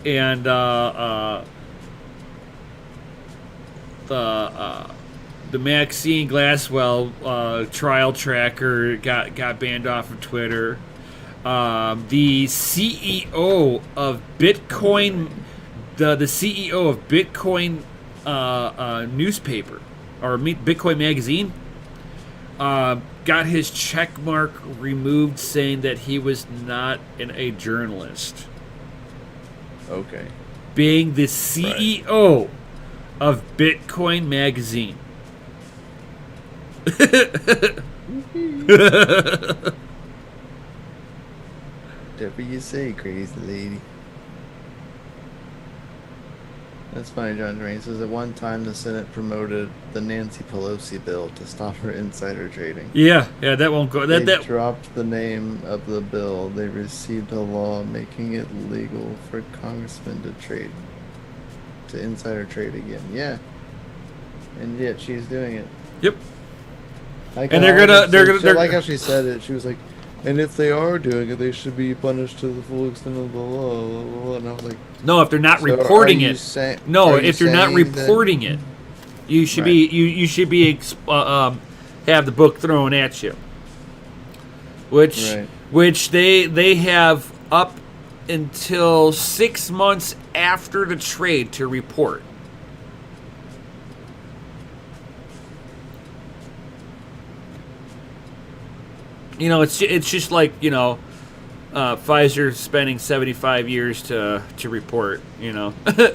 Speaker 1: the Maxine Glasswell trial tracker got banned off of Twitter. The CEO of Bitcoin, the CEO of Bitcoin newspaper or Bitcoin magazine, got his check mark removed, saying that he was not a journalist.
Speaker 2: Okay.
Speaker 1: Being the CEO of Bitcoin magazine.
Speaker 2: Whatever you say, crazy lady. That's funny, John Drain says at one time the Senate promoted the Nancy Pelosi bill to stop her insider trading.
Speaker 1: Yeah, that won't go.
Speaker 2: They dropped the name of the bill. They received a law making it legal for congressmen to insider trade again. Yeah, and yet she's doing it.
Speaker 1: Yep.
Speaker 2: And they're like how she said it. She was like, and if they are doing it, they should be punished to the full extent of the law. Blah, blah, blah. And I was like,
Speaker 1: no, if they're not reporting it. If you're not reporting it, you should be you should be have the book thrown at you. Which they have up until 6 months after the trade to report. You know, it's just like, you know, Pfizer spending 75 years to report, you know.
Speaker 2: They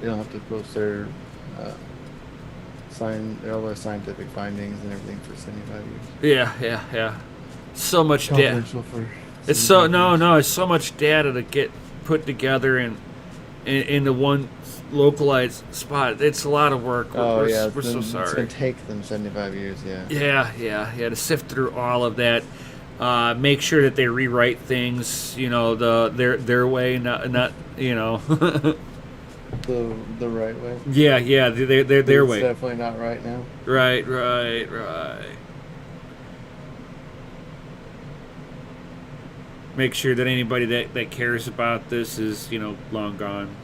Speaker 2: don't have to post their all their scientific findings and everything for 75 years.
Speaker 1: Yeah. So much data. It's so much data to get put together, and in the one localized spot. It's a lot of work. We're so sorry.
Speaker 2: It's gonna take them 75 years.
Speaker 1: Yeah. To sift through all of that. Make sure that they rewrite things, their way, not
Speaker 2: The right way.
Speaker 1: Yeah, their way.
Speaker 2: It's definitely not right now.
Speaker 1: Right. Make sure that anybody that cares about this is, long gone.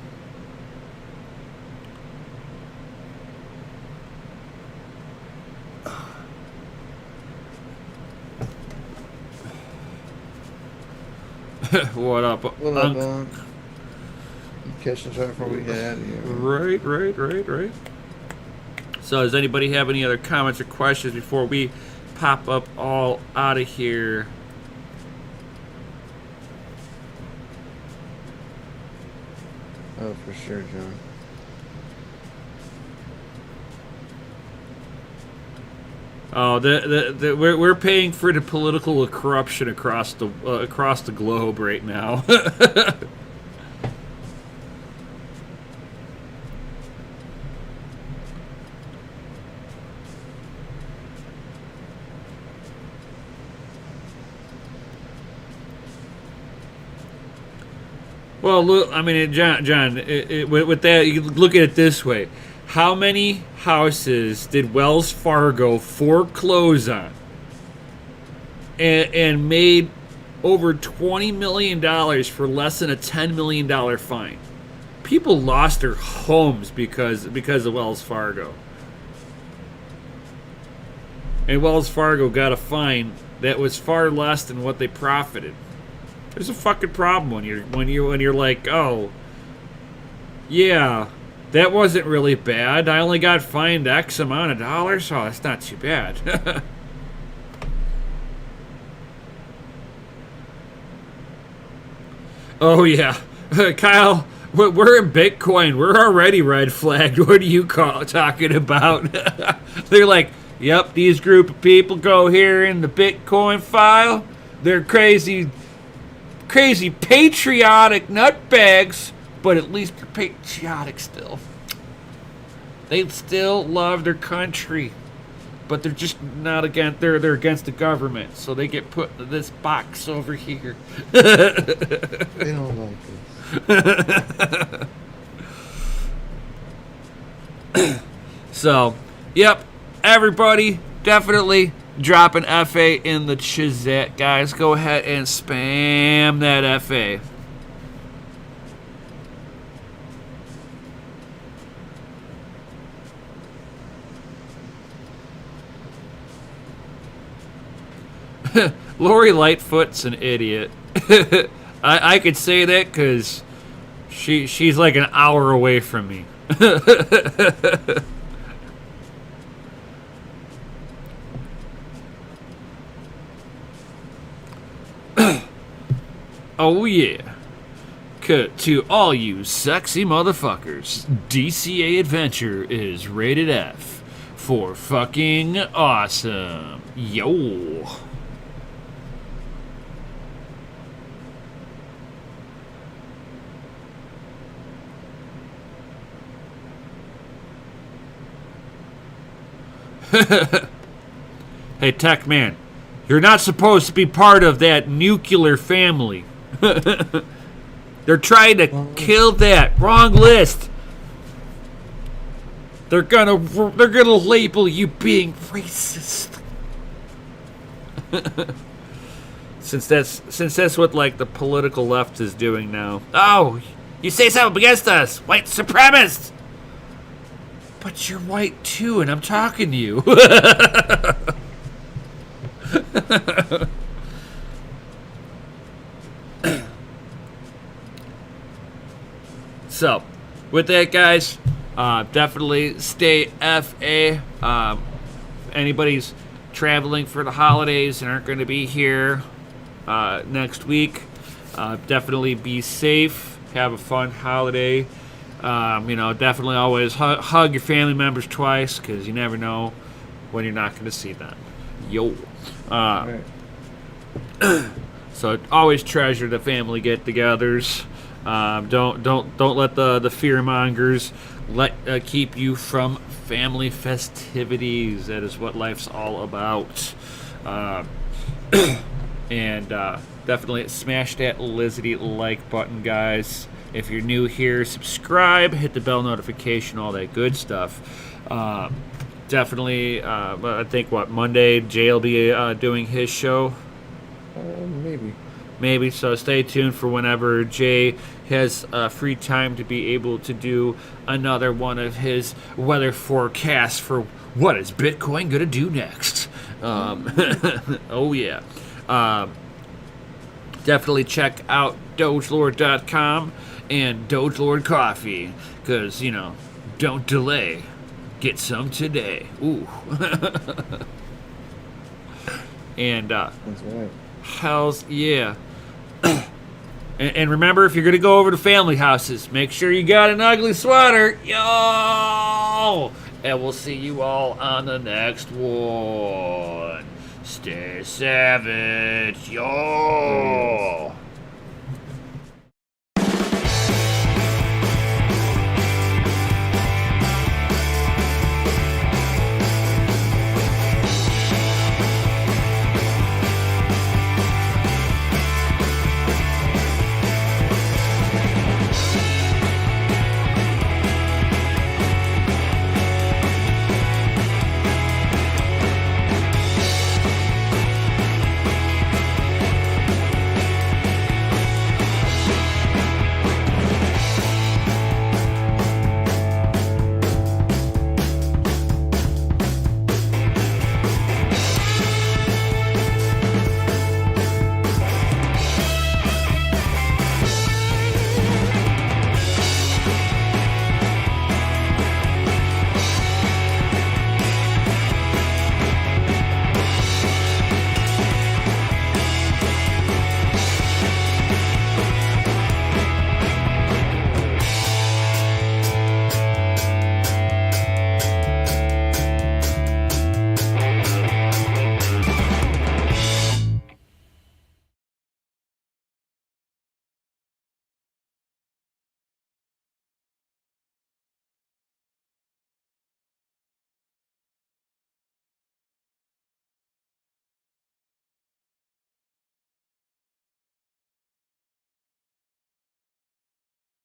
Speaker 1: What up?
Speaker 2: What up, Unc? Catching us right before we get out of here.
Speaker 1: Right. So, does anybody have any other comments or questions before we pop up all out of here?
Speaker 2: Oh, for sure, John.
Speaker 1: Oh, we're paying for the political corruption across the globe right now. Well, look, I mean, John, with that, you look at it this way. How many houses did Wells Fargo foreclose on and made over $20 million for less than a $10 million fine? People lost their homes because of Wells Fargo. And Wells Fargo got a fine that was far less than what they profited. There's a fucking problem when you're like, oh, yeah, that wasn't really bad. I only got fined X amount of dollars. Oh, that's not too bad. Oh yeah, Kyle, we're in Bitcoin. We're already red flagged. What are you talking about? They're like, yep, these group of people go here in the Bitcoin file. They're crazy patriotic nutbags, but at least they're patriotic still. They still love their country, but they're just not against. They're against the government, so they get put in this box over here.
Speaker 2: They don't like this.
Speaker 1: So, yep, everybody definitely drop an FA in the chat, guys. Go ahead and spam that FA. Lori Lightfoot's an idiot. I could say that because she's like an hour away from me. Oh yeah. Cut to all you sexy motherfuckers. DCA Adventure is rated F for fucking awesome. Yo. Hey, Tech Man, you're not supposed to be part of that nuclear family. They're trying to kill that. Wrong list. They're gonna label you being racist. since that's what like the political left is doing now. Oh, you say something against us, white supremacists. But you're white too, and I'm talking to you. So, with that, guys, definitely stay FA. Anybody's traveling for the holidays and aren't going to be here next week, definitely be safe. Have a fun holiday. Definitely always hug your family members twice because you never know when you're not going to see them. Yo.
Speaker 2: Right.
Speaker 1: So always treasure the family get-togethers. Don't let the fear mongers keep you from family festivities. That is what life's all about. And definitely smash that Lizzie like button, guys. If you're new here, subscribe, hit the bell notification, all that good stuff. Definitely, I think Monday Jay will be doing his show. Maybe. So stay tuned for whenever Jay has free time to be able to do another one of his weather forecasts for what is Bitcoin gonna do next. Oh yeah. Definitely check out DogeLord.com and DogeLord Coffee, because, don't delay. Get some today. Ooh. And,
Speaker 2: That's right.
Speaker 1: hells yeah. And remember, if you're going to go over to family houses, make sure you got an ugly sweater. Yo! And we'll see you all on the next one. Stay savage. Yo!